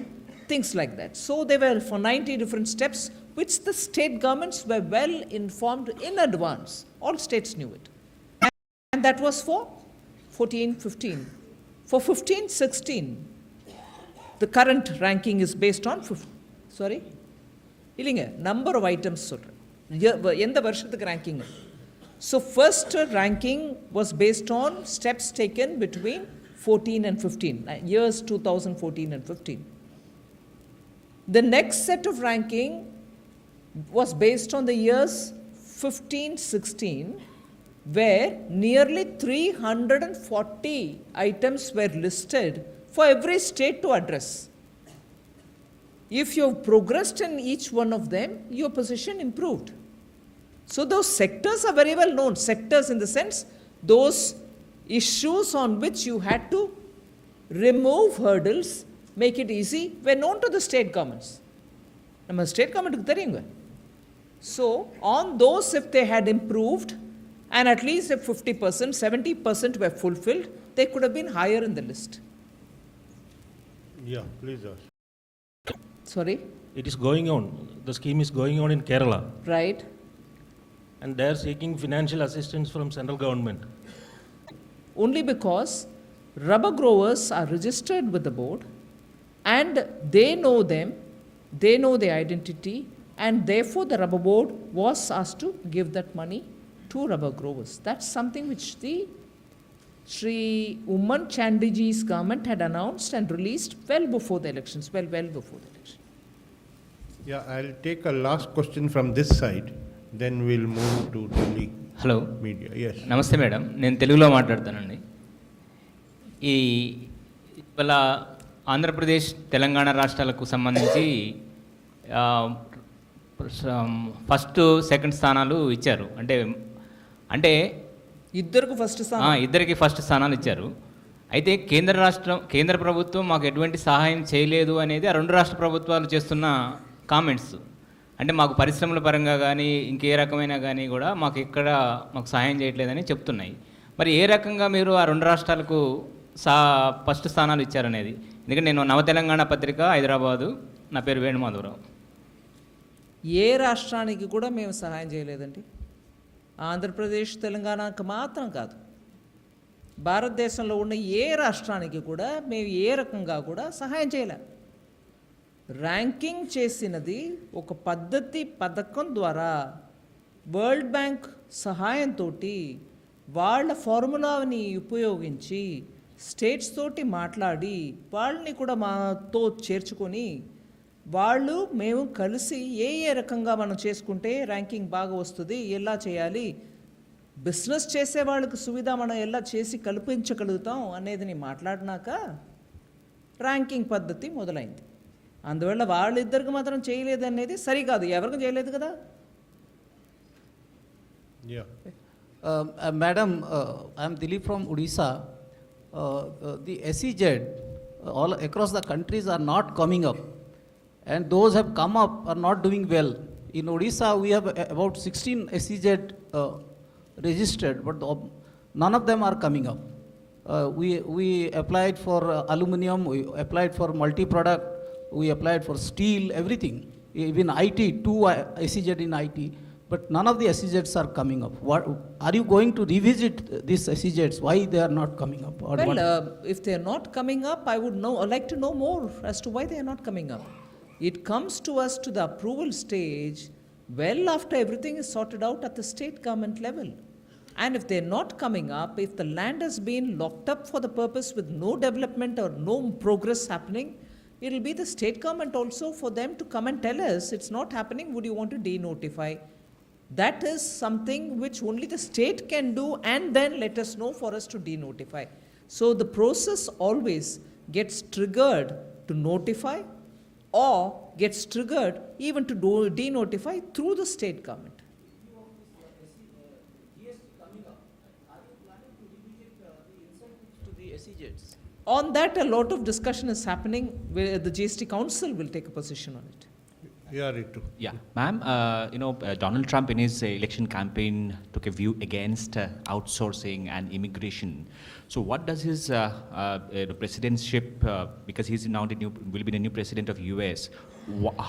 things like that. So there were for 90 different steps, which the state governments were well informed in advance. All states knew it. And that was for 14-15. For 15-16, the current ranking is based on இல்லைங்க, number of items சொல்கிறேன், எந்த வருஷத்துக்கு ranking. So first ranking was based on steps taken between 14 and 15, years 2014 and 15. The next set of ranking was based on the years 15-16, where nearly 340 items were listed for every state to address. If you've progressed in each one of them, your position improved. So those sectors are very well known. Sectors in the sense, those issues on which you had to remove hurdles, make it easy, were known to the state governments. நம்ம state government தெரியுங்க. So on those, if they had improved, and at least if 50%, 70% were fulfilled, they could have been higher in the list. Yeah, please ask. Sorry? It is going on. The scheme is going on in Kerala. Right. And they are seeking financial assistance from central government. Only because rubber growers are registered with the board and they know them, they know their identity, and therefore the rubber board was asked to give that money to rubber growers. That's something which the Sri Umman Chandiji's government had announced and released well before the elections, well before the election. Yeah, I'll take a last question from this side, then we'll move to Delhi hello media. Yes. నమస్తే madam, నేను తెలుగులో మాట్లాడతానండి. ఈ ఇవాళ ఆంధ్రప్రదేశ్ తెలంగాణ రాష్ట్రాలకు సంబంధించి first second స్థానాలు ఇచ్చారు. అంటే ఇద్దరికి ఫస్ట్ స్థానాలు ఇచ్చారు. అయితే కేంద్ర ప్రభుత్వం మాకు ఎటువంటి సహాయం చేయలేదు అనేది ఆ రెండు రాష్ట్ర ప్రభుత్వాలు చేస్తున్న కామెంట్స్. అంటే మాకు పరిశ్రమల పరంగా కానీ ఇంకే రకమైన కానీ కూడా మాకు సహాయం చేయట్లేదని చెప్తున్నాయి. మరి ఏ రకంగా మీరు ఆ రెండు రాష్ట్రాలకు ఫస్ట్ స్థానాలు ఇచ్చారనేది? ఎందుకంటే నేను నవ తెలంగాణ పత్రిక, హైదరాబాదు, నా పేరు వేణుమాధవరావు. ఏ రాష్ట్రానికి కూడా మేము సహాయం చేయలేదండి. ఆంధ్రప్రదేశ్, తెలంగాణకు మాత్రం కాదు, భారతదేశంలో ఉన్న ఏ రాష్ట్రానికి కూడా మేము ఏ రకంగా కూడా సహాయం చేయలేం. ర్యాంకింగ్ చేసినది ఒక పథకం ద్వారా వరల్డ్ బ్యాంక్ సహాయంతో వాళ్ళ ఫార్ములాని ఉపయోగించి స్టేట్స్ తోటి మాట్లాడి వాళ్ళని కూడా మాతో చేర్చుకొని మేము కలిసి ఏ రకంగా మనం చేసుకుంటే ర్యాంకింగ్ బాగా వస్తుంది, ఎలా చేయాలి, బిజినెస్ చేసే వాళ్ళకి సువిధ మనం ఎలా చేసి కల్పించగలుగుతాం అనేది మాట్లాడినాక ర్యాంకింగ్ పద్ధతి మొదలైంది. అందువల్ల వాళ్ళిద్దరికి మాత్రం చేయలేదు అనేది సరికాదు, ఎవరికి చేయలేదు కదా. Madam, I am Dilip from Odisha. The SEZ all across the countries are not coming up, and those have come up are not doing well. In Odisha, we have about 16 SEZ registered, but none of them are coming up. We applied for aluminium, we applied for multi-product, we applied for steel, everything. Even IT, 2 SEZ in IT, but none of the SEZs are coming up. What, are you going to revisit these SEZs? Why they are not coming up? If they are not coming up, I would like to know more as to why they are not coming up. It comes to us to the approval stage well after everything is sorted out at the state government level. And if they're not coming up, if the land has been locked up for the purpose with no development or no progress happening, it will be the state government also for them to come and tell us it's not happening, would you want to denotify? That is something which only the state can do, and then let us know for us to denotify. So the process always gets triggered to notify or gets triggered even to denotify through the state government. On that, a lot of discussion is happening, where the GST Council will take a position on it. Yeah, Ritu. Yeah, ma'am, Donald Trump in his election campaign took a view against outsourcing and immigration. So what does his presidentship, because he's now will be the new president of US,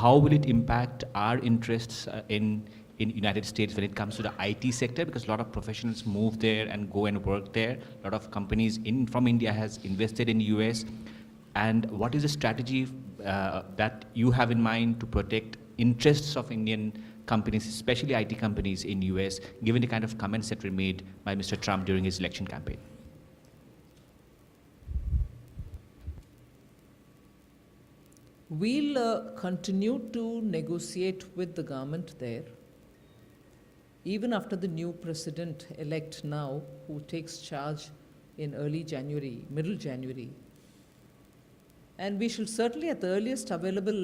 how will it impact our interests in United States when it comes to the IT sector? Because a lot of professionals move there and go and work there. A lot of companies from India has invested in US. And what is the strategy that you have in mind to protect interests of Indian companies, especially IT companies in US, given the kind of comments that were made by Mr. Trump during his election campaign? We'll continue to negotiate with the government there, even after the new president-elect now, who takes charge in early January, middle January. And we should certainly, at the earliest available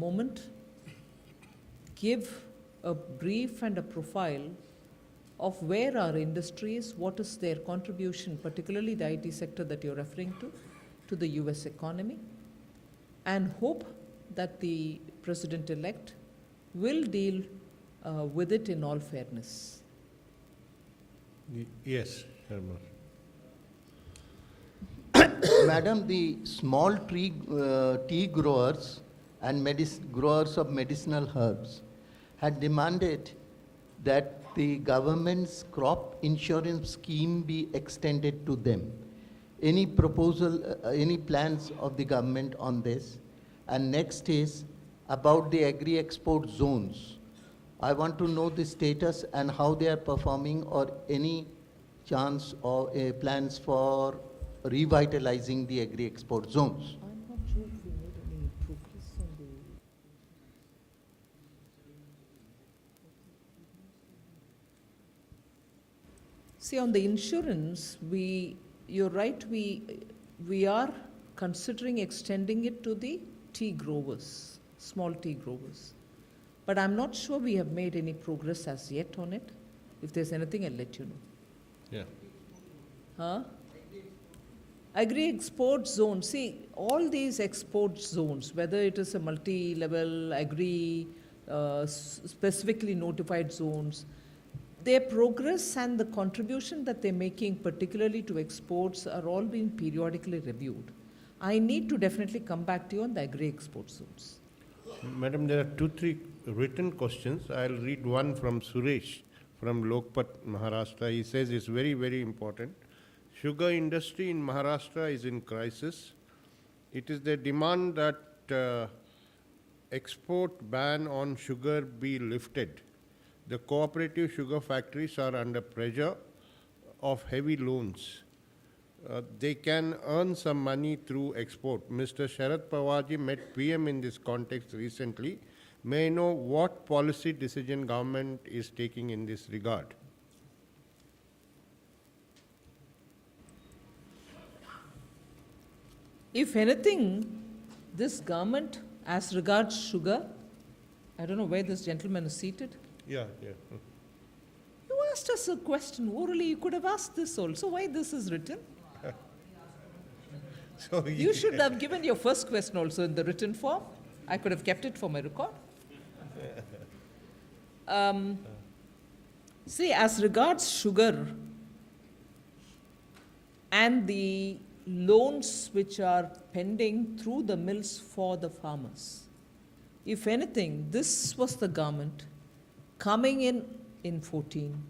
moment, give a brief and a profile of where our industry is, what is their contribution, particularly the IT sector that you're referring to the US economy, and hope that the President-elect will deal with it in all fairness. Yes, Sharma. Madam, the small tea growers and growers of medicinal herbs had demanded that the government's crop insurance scheme be extended to them. Any proposal, any plans of the government on this? And next is about the agri-export zones. I want to know the status and how they are performing, or any chance or plans for revitalizing the agri-export zones. I'm not sure if we made any progress on the... See, on the insurance, you're right, we are considering extending it to the tea growers, small tea growers. But I'm not sure we have made any progress as yet on it. If there's anything, I'll let you know. Yeah. Huh? Agri-export zone. See, all these export zones, whether it is a multi-level agri, specifically notified zones, their progress and the contribution that they're making, particularly to exports, are all being periodically reviewed. I need to definitely come back to you on the agri-export zones. Madam, there are 2-3 written questions. I'll read one from Suresh from Lokpat, Maharashtra. He says it's very, very important. Sugar industry in Maharashtra is in crisis. It is the demand that export ban on sugar be lifted. The cooperative sugar factories are under pressure of heavy loans. They can earn some money through export. Mr. Sharad Pawarji met PM in this context recently. May I know what policy decision government is taking in this regard? If anything, this government, as regards sugar, I don't know where this gentleman is seated. Yeah. You asked us a question orally. You could have asked this also. Why this is written? So you should have given your first question also in the written form. I could have kept it for my record. See, as regards sugar and the loans which are pending through the mills for the farmers, if anything, this was the government coming in 14,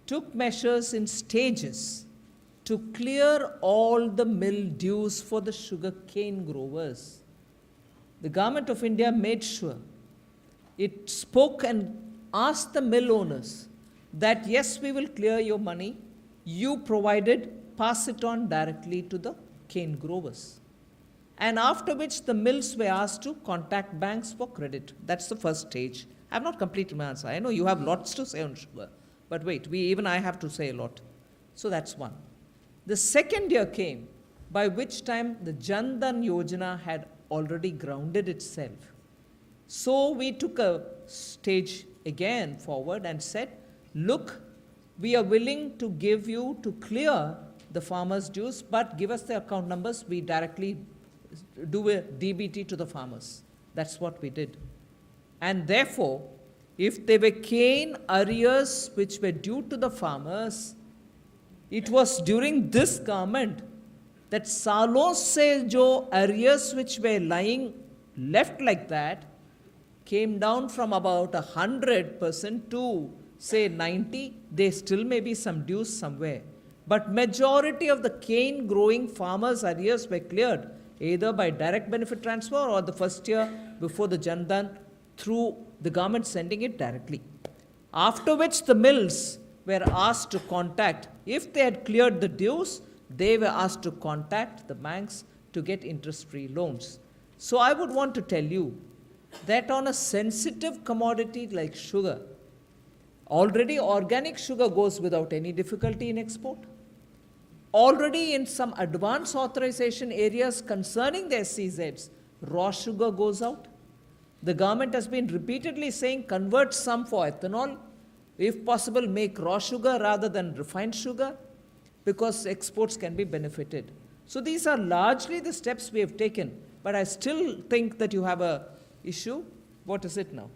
took measures in stages to clear all the mill dues for the sugar cane growers. The government of India made sure it spoke and asked the mill owners that yes, we will clear your money, you provided, pass it on directly to the cane growers. And after which the mills were asked to contact banks for credit. That's the first stage. I have not completed my answer. I know you have lots to say on sugar, but wait, even I have to say a lot. So that's one. The second year came, by which time the Jan Dhan Yojana had already grounded itself. So we took a stage again forward and said, look, we are willing to give you to clear the farmers' dues, but give us the account numbers, we directly do a DBT to the farmers. That's what we did. And therefore, if there were cane arrears which were due to the farmers, it was during this government that salon se jo arrears which were lying left like that came down from about 100% to say 90. There still may be some dues somewhere. But majority of the cane growing farmers' arrears were cleared either by direct benefit transfer or the first year before the Jan Dhan through the government sending it directly. After which the mills were asked to contact, if they had cleared the dues, they were asked to contact the banks to get interest-free loans. So I would want to tell you that on a sensitive commodity like sugar, already organic sugar goes without any difficulty in export. Already in some advanced authorization areas concerning the SEZs, raw sugar goes out. The government has been repeatedly saying convert some for ethanol, if possible make raw sugar rather than refined sugar, because exports can be benefited. So these are largely the steps we have taken, but I still think that you have a issue. What is it now?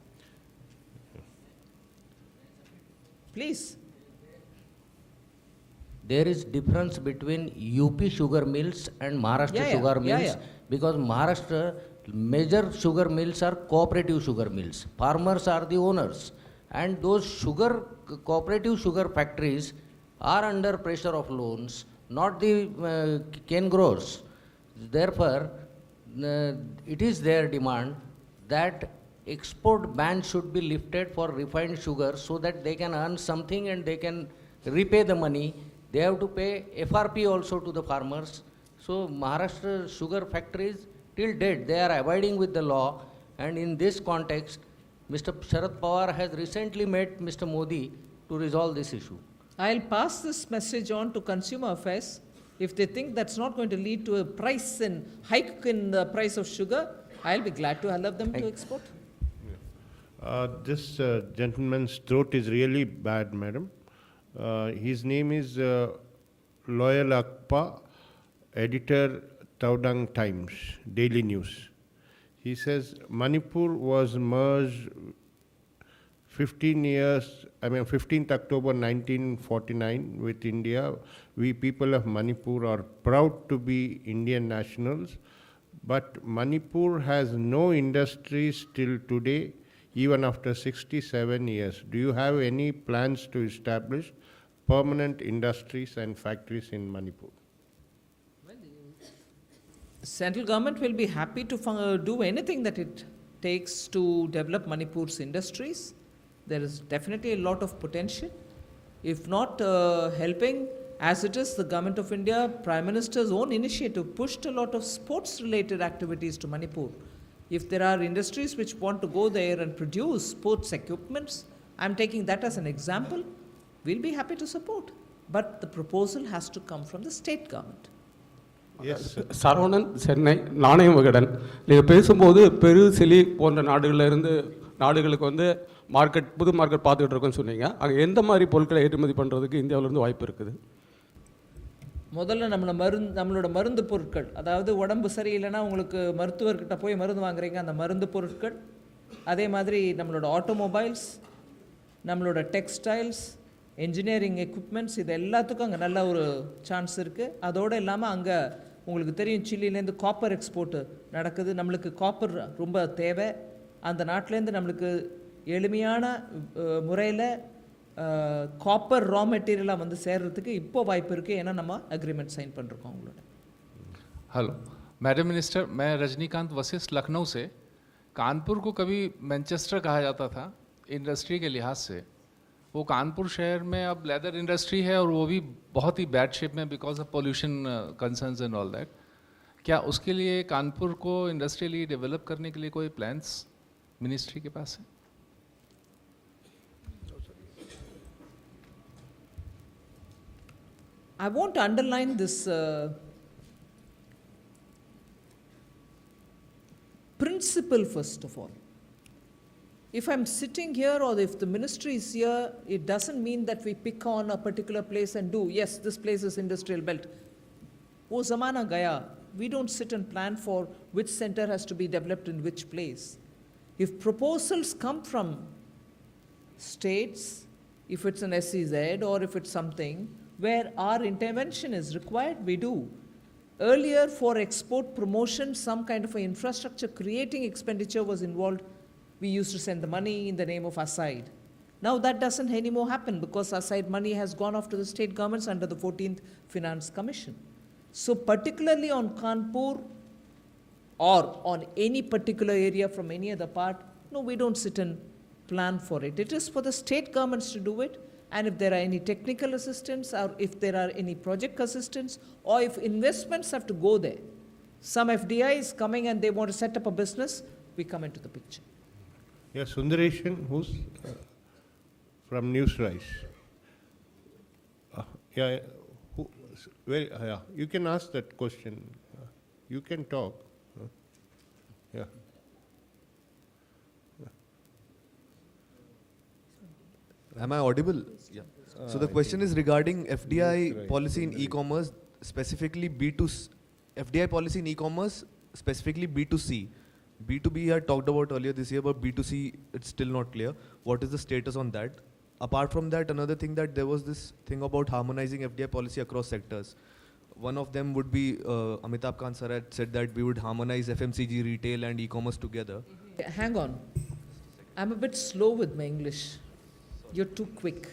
Please. There is difference between UP sugar mills and Maharashtra sugar mills, because Maharashtra major sugar mills are cooperative sugar mills. Farmers are the owners, and those cooperative sugar factories are under pressure of loans, not the cane growers. Therefore, it is their demand that export ban should be lifted for refined sugar so that they can earn something and they can repay the money. They have to pay FRP also to the farmers. So Maharashtra sugar factories till date, they are abiding with the law, and in this context, Mr. Sharad Pawar has recently met Mr. Modi to resolve this issue. I'll pass this message on to Consumer Affairs. If they think that's not going to lead to a hike in the price of sugar, I'll be glad to allow them to export. This gentleman's throat is really bad, madam. His name is Loyal Akpa, editor, Taudang Times, Daily News. He says, Manipur was merged 15th October 1949 with India. We people of Manipur are proud to be Indian nationals, but Manipur has no industries till today, even after 67 years. Do you have any plans to establish permanent industries and factories in Manipur? The central government will be happy to do anything that it takes to develop Manipur's industries. There is definitely a lot of potential. If not helping, as it is, the Government of India, Prime Minister's own initiative pushed a lot of sports-related activities to Manipur. If there are industries which want to go there and produce sports equipments, I'm taking that as an example, we'll be happy to support. But the proposal has to come from the state government. Yes. Saravanan Chennai நாணயம் விகடன் நீங்கள் பேசும்போது பெரு Chile போன்ற நாடுகளுக்கு வந்து புது market பார்த்துக்கிட்டு இருக்கோன்னு சொன்னீங்க. அங்கே எந்த மாதிரி பொருட்களை ஏற்றுமதி பண்ணுறதுக்கு இந்தியாவிலேருந்து வாய்ப்பு இருக்குது? முதல்ல நம்மளோட மருந்து பொருட்கள், அதாவது உடம்பு சரியில்லைன்னா உங்களுக்கு மருத்துவர்கிட்ட போய் மருந்து வாங்குறீங்க, அந்த மருந்து பொருட்கள், அதே மாதிரி நம்மளோட ஆட்டோமொபைல்ஸ், நம்மளோட டெக்ஸ்டைல்ஸ், என்ஜினியரிங் எக்யூப்மெண்ட்ஸ், இது எல்லாத்துக்கும் அங்கே நல்ல ஒரு சான்ஸ் இருக்குது. அதோடு இல்லாமல் அங்கே உங்களுக்கு தெரியும், சில்லிலேருந்து காப்பர் எக்ஸ்போர்ட்டு நடக்குது. நம்மளுக்கு காப்பர் ரொம்ப தேவை. அந்த நாட்டிலேருந்து நம்மளுக்கு எளிமையான முறையில் காப்பர் ரா மெட்டீரியலாக வந்து சேர்றதுக்கு இப்போ வாய்ப்பு இருக்குது. ஏன்னா நம்ம அக்ரிமெண்ட் சைன் பண்ணிருக்கோம் அவங்களோட. हेलो मैडम मिनिस्टर, मैं रजनीकांत वशिष्ठ लखनऊ से। कानपुर को कभी मैनचेस्टर कहा जाता था इंडस्ट्री के लिहाज से। वो कानपुर शहर में अब लेदर इंडस्ट्री है और वो भी बहुत ही बैड शेप में because of pollution concerns and all that. क्या उसके लिए कानपुर को इंडस्ट्रियली डेवलप करने के लिए कोई प्लान्स मिनिस्ट्री के पास है? I want to underline this principle first of all. If I'm sitting here or if the ministry is here, it doesn't mean that we pick on a particular place and do, yes, this place is industrial belt. Oh, zamana gaya. We don't sit and plan for which center has to be developed in which place. If proposals come from states, if it's an SEZ or if it's something where our intervention is required, we do. Earlier, for export promotion, some kind of an infrastructure creating expenditure was involved. We used to send the money in the name of ASAID. Now that doesn't anymore happen because ASAID money has gone off to the state governments under the 14th Finance Commission. So particularly on Kanpur or on any particular area from any other part, no, we don't sit and plan for it. It is for the state governments to do it. And if there are any technical assistance or if there are any project assistance or if investments have to go there, some FDI is coming and they want to set up a business, we come into the picture. Yes, Sundareshan, who's from News Rise. very, yeah, you can ask that question. You can talk. Yeah. Am I audible? Yeah. So the question is regarding FDI policy in e-commerce, specifically FDI policy in e-commerce, specifically B2C. B2B I talked about earlier this year, but B2C, it's still not clear. What is the status on that? Apart from that, another thing that there was this thing about harmonizing FDI policy across sectors. One of them would be Amitabh Kant sir had said that we would harmonize FMCG, retail and e-commerce together. Hang on. I'm a bit slow with my English. You're too quick.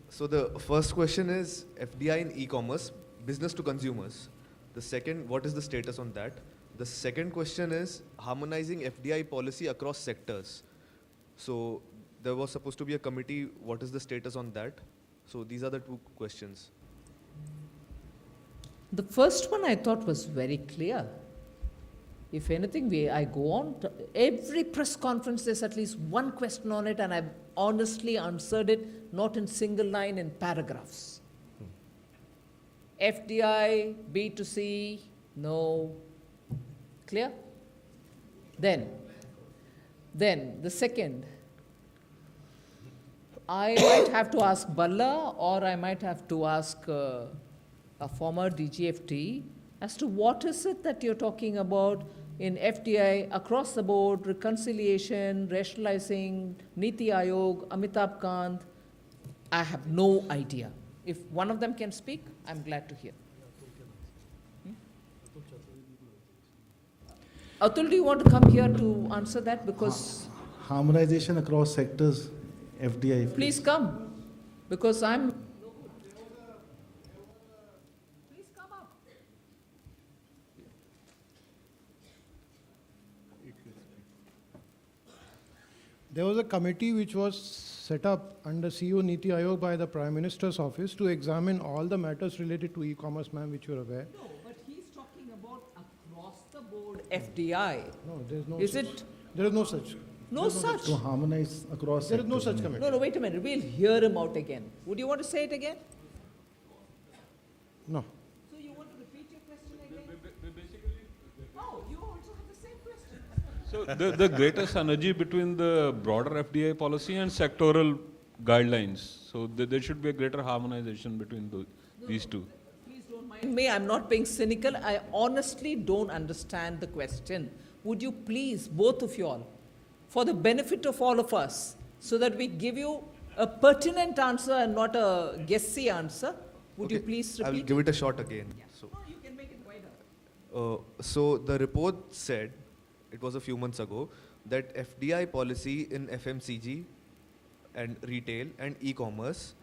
So the first question is FDI in e-commerce, business to consumers. The second, what is the status on that? The second question is harmonizing FDI policy across sectors. So there was supposed to be a committee. What is the status on that? So these are the two questions. The first one I thought was very clear. If anything, I go on, every press conference there's at least one question on it, and I've honestly answered it, not in single line, in paragraphs. FDI, B2C, no. Clear? Then the second, I might have to ask Balla, or I might have to ask a former DGFT as to what is it that you're talking about in FDI across the board, reconciliation, rationalizing, Niti Aayog, Amitabh Kant. I have no idea. If one of them can speak, I'm glad to hear. Atul, do you want to come here to answer that? Because Harmonization across sectors, FDI. please come, because I'm. There was a committee which was set up under CEO Niti Aayog by the Prime Minister's office to examine all the matters related to e-commerce, ma'am, which you're aware. No, but he's talking about across the board FDI. No, there's no Is such. it? There is no such. No such. To harmonize across There is no sectors. such committee. No, wait a minute. We'll hear him out again. Would you want to say it again? No. So you want to repeat your question again? Oh, you also have the same question. So the greater synergy between the broader FDI policy and sectoral guidelines. So there should be a greater harmonization between these two. Please don't mind me. I'm not being cynical. I honestly don't understand the question. Would you please, both of you all, for the benefit of all of us, so that we give you a pertinent answer and not a guessy answer, would you please repeat? I'll give it a shot again. So, No, you can make it wider. so the report said, it was a few months ago, that FDI policy in FMCG and retail and e-commerce,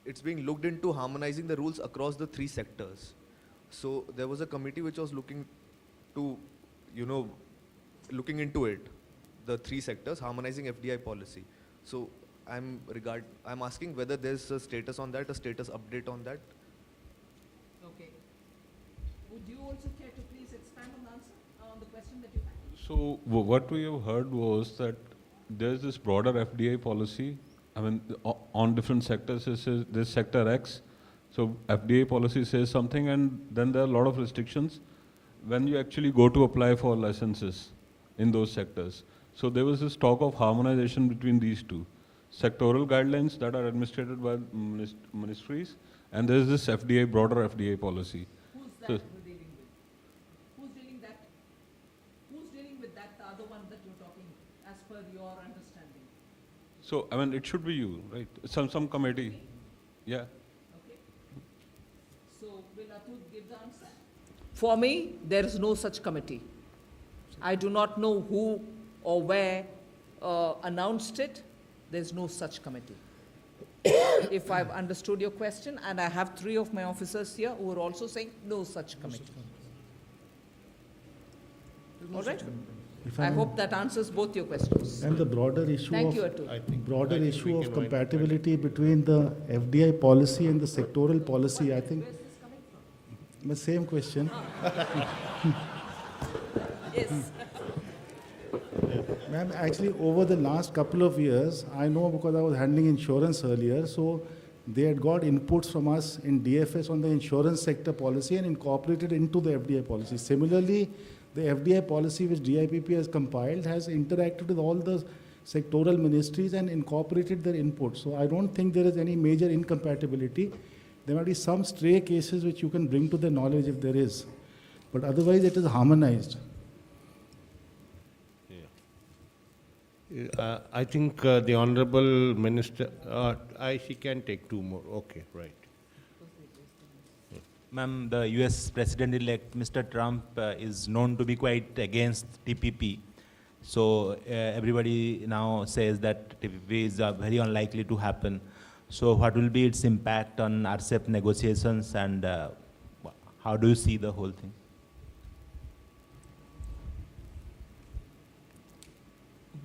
it's being looked into harmonizing the rules across the three sectors. So there was a committee which was looking to, looking into it, the three sectors, harmonizing FDI policy. So I'm asking whether there's a status on that, a status update on that. Okay. Would you also care to please expand on the answer, on the question that you had? So what we have heard was that there's this broader FDI policy. I mean, on different sectors, it says this sector X. So FDA policy says something, and then there are a lot of restrictions when you actually go to apply for licenses in those sectors. So there was this talk of harmonization between these two. Sectoral guidelines that are administered by ministries, and there's this FDA, broader FDA policy. Who's that So, we're dealing with? Who's dealing that? Who's dealing with that, the other one that you're talking, as per your understanding? so I mean, it should be you, right? Some committee. Yeah. Okay. So will Atul give the answer? For me, there is no such committee. I do not know who or where announced it. There's no such committee. If I've understood your question, and I have 3 of my officers here who are also saying no such committee. All right? I hope that answers both your questions. And the broader issue Thank of you, Atul. broader I think issue we of can wind up compatibility between the FDI policy and the sectoral policy, I think. The same question. Yes. Ma'am, actually over the last couple of years, I know because I was handling insurance earlier, so they had got inputs from us in DFS on the insurance sector policy and incorporated into the FDI policy. Similarly, the FDI policy which DIPP has compiled has interacted with all the sectoral ministries and incorporated their input. So I don't think there is any major incompatibility. There might be some stray cases which you can bring to their knowledge if there is. But otherwise it is harmonized. I think the Honorable Minister, she can take two more. Okay, right. Ma'am, the US President-elect Mr. Trump is known to be quite against TPP. So everybody now says that TPP is very unlikely to happen. So what will be its impact on RCEP negotiations, and how do you see the whole thing?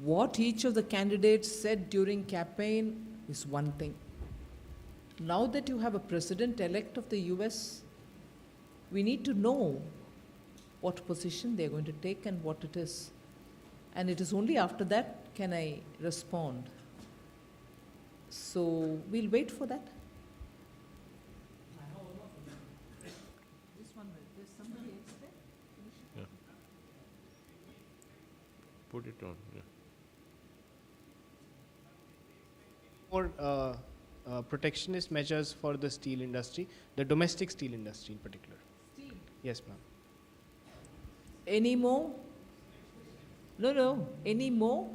What each of the candidates said during campaign is one thing. Now that you have a president-elect of the US, we need to know what position they're going to take and what it is. And it is only after that can I respond. So we'll wait for that. Yeah. Put it on. Yeah. More protectionist measures for the steel industry, the domestic steel industry in particular. Steel? Yes, ma'am. Any more? No. Any more?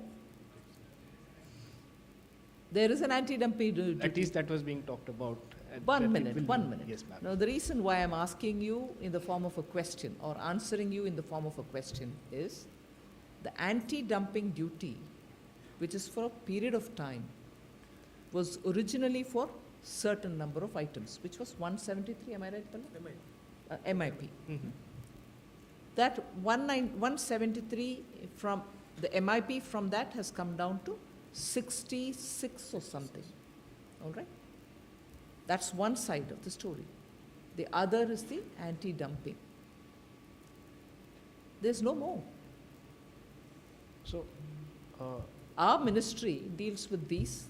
There is an anti-dumping duty. At least that was being talked about. One minute. Yes, ma'am. Now, the reason why I'm asking you in the form of a question or answering you in the form of a question is the anti-dumping duty, which is for a period of time, was originally for certain number of items, which was 173, am I right, Palla? MIP. Mm-hmm. That 173 from the MIP from that has come down to 66 or something. All right? That's one side of the story. The other is the anti-dumping. There's no more. So, our ministry deals with these,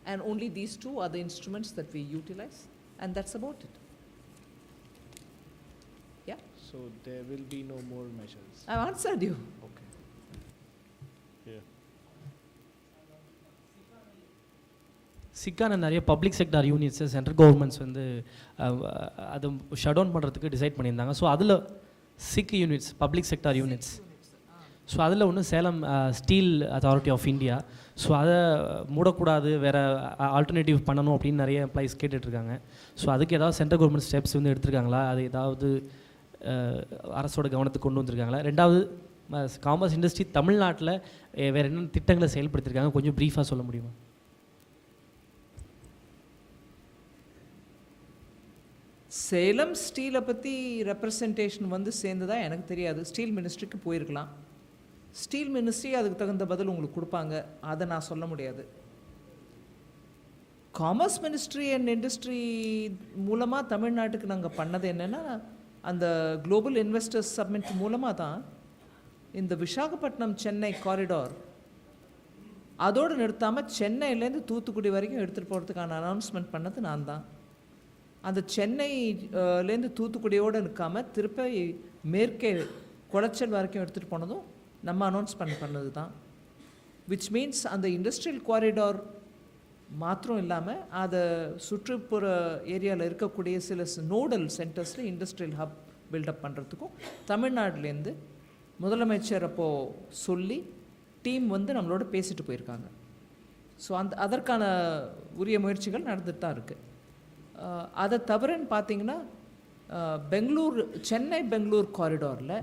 and only these two are the instruments that we utilize, and that's about it. Yeah? so there will be no more measures. I've answered you. Okay. Yeah. சிக்கான நிறைய public sector யூனிட்ஸை central governments வந்து அதை shut down பண்ணுறதுக்கு decide பண்ணியிருந்தாங்க. So அதில் sick units, public sector units, so அதில் ஒன்று Salem Steel Authority of India. So அதை மூடக்கூடாது, வேறு ஆல்டர்னேட்டிவ் பண்ணணும் அப்படின்னு நிறைய எம்ப்ளாயிஸ் கேட்டுட்ருக்காங்க. ஸோ அதுக்கு ஏதாவது சென்ட்ரல் கவர்மெண்ட் ஸ்டெப்ஸ் வந்து எடுத்திருக்காங்களா? அது ஏதாவது அரசோட கவனத்துக்கு கொண்டு வந்திருக்காங்களா? ரெண்டாவது, காமர்ஸ் இண்டஸ்ட்ரி தமிழ்நாட்டில் வேறு என்னென்ன திட்டங்களை செயல்படுத்தியிருக்காங்க, கொஞ்சம் ப்ரீஃபாக சொல்ல முடியுமா? சேலம் ஸ்டீலை பற்றி ரெப்ரசன்டேஷன் வந்து சேர்ந்ததா எனக்கு தெரியாது. ஸ்டீல் மினிஸ்ட்ரிக்கு போயிருக்கலாம். ஸ்டீல் மினிஸ்ட்ரி அதுக்கு தகுந்த பதில் உங்களுக்கு கொடுப்பாங்க, அதை நான் சொல்ல முடியாது. காமர்ஸ் மினிஸ்ட்ரி அண்ட் இண்டஸ்ட்ரி மூலமாக தமிழ்நாட்டுக்கு நாங்கள் பண்ணது என்னென்னா, அந்த குளோபல் இன்வெஸ்டர்ஸ் சப்மிட் மூலமாக தான் இந்த விசாகப்பட்டினம் சென்னை காரிடார் அதோடு நிறுத்தாமல் சென்னையிலேருந்து தூத்துக்குடி வரைக்கும் எடுத்துகிட்டு போகிறதுக்கான அனௌன்ஸ்மெண்ட் பண்ணது நான் தான். அந்த சென்னையிலேருந்து தூத்துக்குடியோடு நிற்காமல் திருப்பி மேற்கே குளச்சல் வரைக்கும் எடுத்துகிட்டு போனதும் நம்ம அனௌன்ஸ் பண்ணது தான். விச் மீன்ஸ் அந்த இண்டஸ்ட்ரியல் காரிடார் மாத்திரம் இல்லாமல் அதை சுற்றுப்புற ஏரியாவில் இருக்கக்கூடிய சில நோடல் சென்டர்ஸில் இண்டஸ்ட்ரியல் ஹப் பில்டப் பண்ணுறதுக்கும் தமிழ்நாட்டிலேருந்து முதலமைச்சர் அப்போது சொல்லி டீம் வந்து நம்மளோட பேசிட்டு போயிருக்காங்க. ஸோ அதற்கான உரிய முயற்சிகள் நடந்துட்டு தான் இருக்குது. அதை தவிரன்னு பார்த்தீங்கன்னா, சென்னை பெங்களூர் காரிடாரில்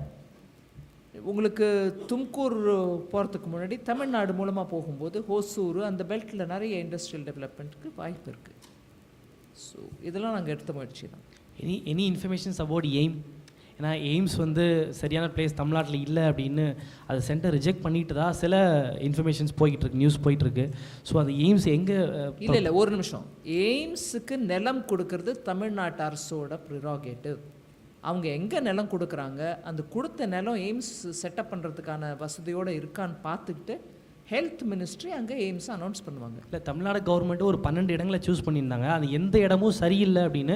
உங்களுக்கு தும்கூர் போகிறதுக்கு முன்னாடி தமிழ்நாடு மூலமாக போகும்போது ஹோசூர் அந்த பெல்ட்டில் நிறைய இண்டஸ்ட்ரியல் டெவலப்மெண்ட்டுக்கு வாய்ப்பு இருக்குது. ஸோ இதெல்லாம் நாங்கள் எடுத்த முயற்சி தான். Any informations about aim? ஏன்னா எய்ம்ஸ் வந்து சரியான பிளேஸ் தமிழ்நாட்டில் இல்லை அப்படின்னு அது சென்டர் ரிஜெக்ட் பண்ணிட்டு தான் சில இன்ஃபர்மேஷன்ஸ் போய்கிட்டு நியூஸ் போயிட்டுருக்கு. ஸோ அது எய்ம்ஸ் எங்கே? இல்லை ஒரு நிமிஷம். எய்ம்ஸுக்கு நிலம் கொடுக்கறது தமிழ்நாட்டு அரசோட ப்ரிராகேட்டிவ். அவங்க எங்கே நிலம் கொடுக்குறாங்க, அந்த கொடுத்த நிலம் எய்ம்ஸ் செட்டப் பண்ணுறதுக்கான வசதியோடு இருக்கான்னு பார்த்துக்கிட்டு ஹெல்த் மினிஸ்ட்ரி அங்கே எய்ம்ஸ் அனௌன்ஸ் பண்ணுவாங்க. இல்லை, தமிழ்நாடு கவர்மெண்ட்டு ஒரு 12 இடங்களை சூஸ் பண்ணியிருந்தாங்க. அது எந்த இடமும் சரியில்லை அப்படின்னு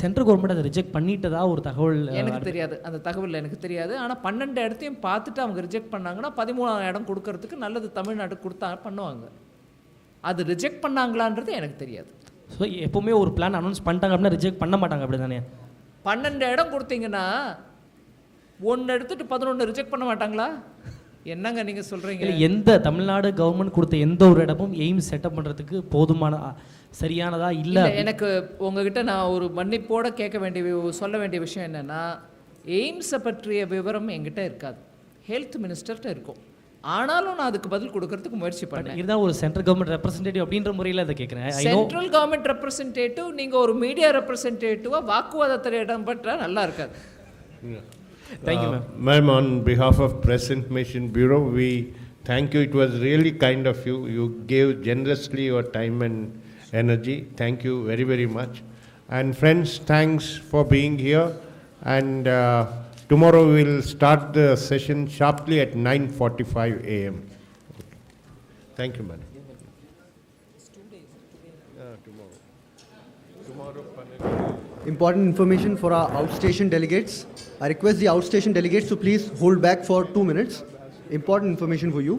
சென்ட்ரல் கவர்மெண்ட் அதை ரிஜெக்ட் பண்ணிட்டதா ஒரு தகவல். எனக்கு தெரியாது, அந்த தகவல் எனக்கு தெரியாது. ஆனால் 12 இடத்தையும் பார்த்துட்டு அவங்க ரிஜெக்ட் பண்ணாங்கன்னா 13ஆம் இடம் கொடுக்கறதுக்கு நல்லது தமிழ்நாட்டுக்கு கொடுத்தா பண்ணுவாங்க. அது ரிஜெக்ட் பண்ணாங்களான்றது எனக்கு தெரியாது. ஸோ எப்போவுமே ஒரு பிளான் அனௌன்ஸ் பண்ணிட்டாங்க அப்படின்னா ரிஜெக்ட் பண்ண மாட்டாங்க, அப்படி தானே? 12 இடம் கொடுத்தீங்கன்னா 1 எடுத்துட்டு 11 ரிஜெக்ட் பண்ண மாட்டாங்களா? என்னங்க நீங்கள் சொல்கிறீங்க? இல்லை, எந்த தமிழ்நாடு கவர்மெண்ட் கொடுத்த எந்த ஒரு இடமும் எய்ம்ஸ் செட்டப் பண்ணுறதுக்கு போதுமான சரியானதா இல்லை. எனக்கு உங்ககிட்ட நான் ஒரு மன்னிப்போடு சொல்ல வேண்டிய விஷயம் என்னென்னா, எய்ம்ஸை பற்றிய விவரம் என்கிட்ட இருக்காது, ஹெல்த் மினிஸ்டர்கிட்ட இருக்கும். ஆனாலும் நான் அதுக்கு பதில் கொடுக்கறதுக்கு முயற்சி பண்ணேன். இதுதான் ஒரு சென்ட்ரல் கவர்மெண்ட் ரெப்ரசன்டேட்டிவ் அப்படின்ற முறையில் அதை கேட்குறேன். சென்ட்ரல் கவர்மெண்ட் ரெப்ரசன்டேட்டிவ் நீங்கள் ஒரு மீடியா ரெப்ரசன்டேட்டிவாக வாக்குவாதத்தில் இடம்பெற்றால் நல்லா இருக்காது. Thank you, ma'am. Ma'am, on behalf of Press Information Bureau, we thank you. It was really kind of you. You gave generously your time and energy. Thank you very, very much. And friends, thanks for being here. And tomorrow we'll start the session sharply at 9:45 a.m. Thank you, madam. Important information for our outstation delegates. I request the outstation delegates to please hold back for 2 minutes. Important information for you.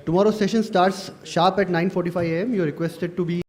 Tomorrow's session starts sharp at 9:45 a.m. You are requested to be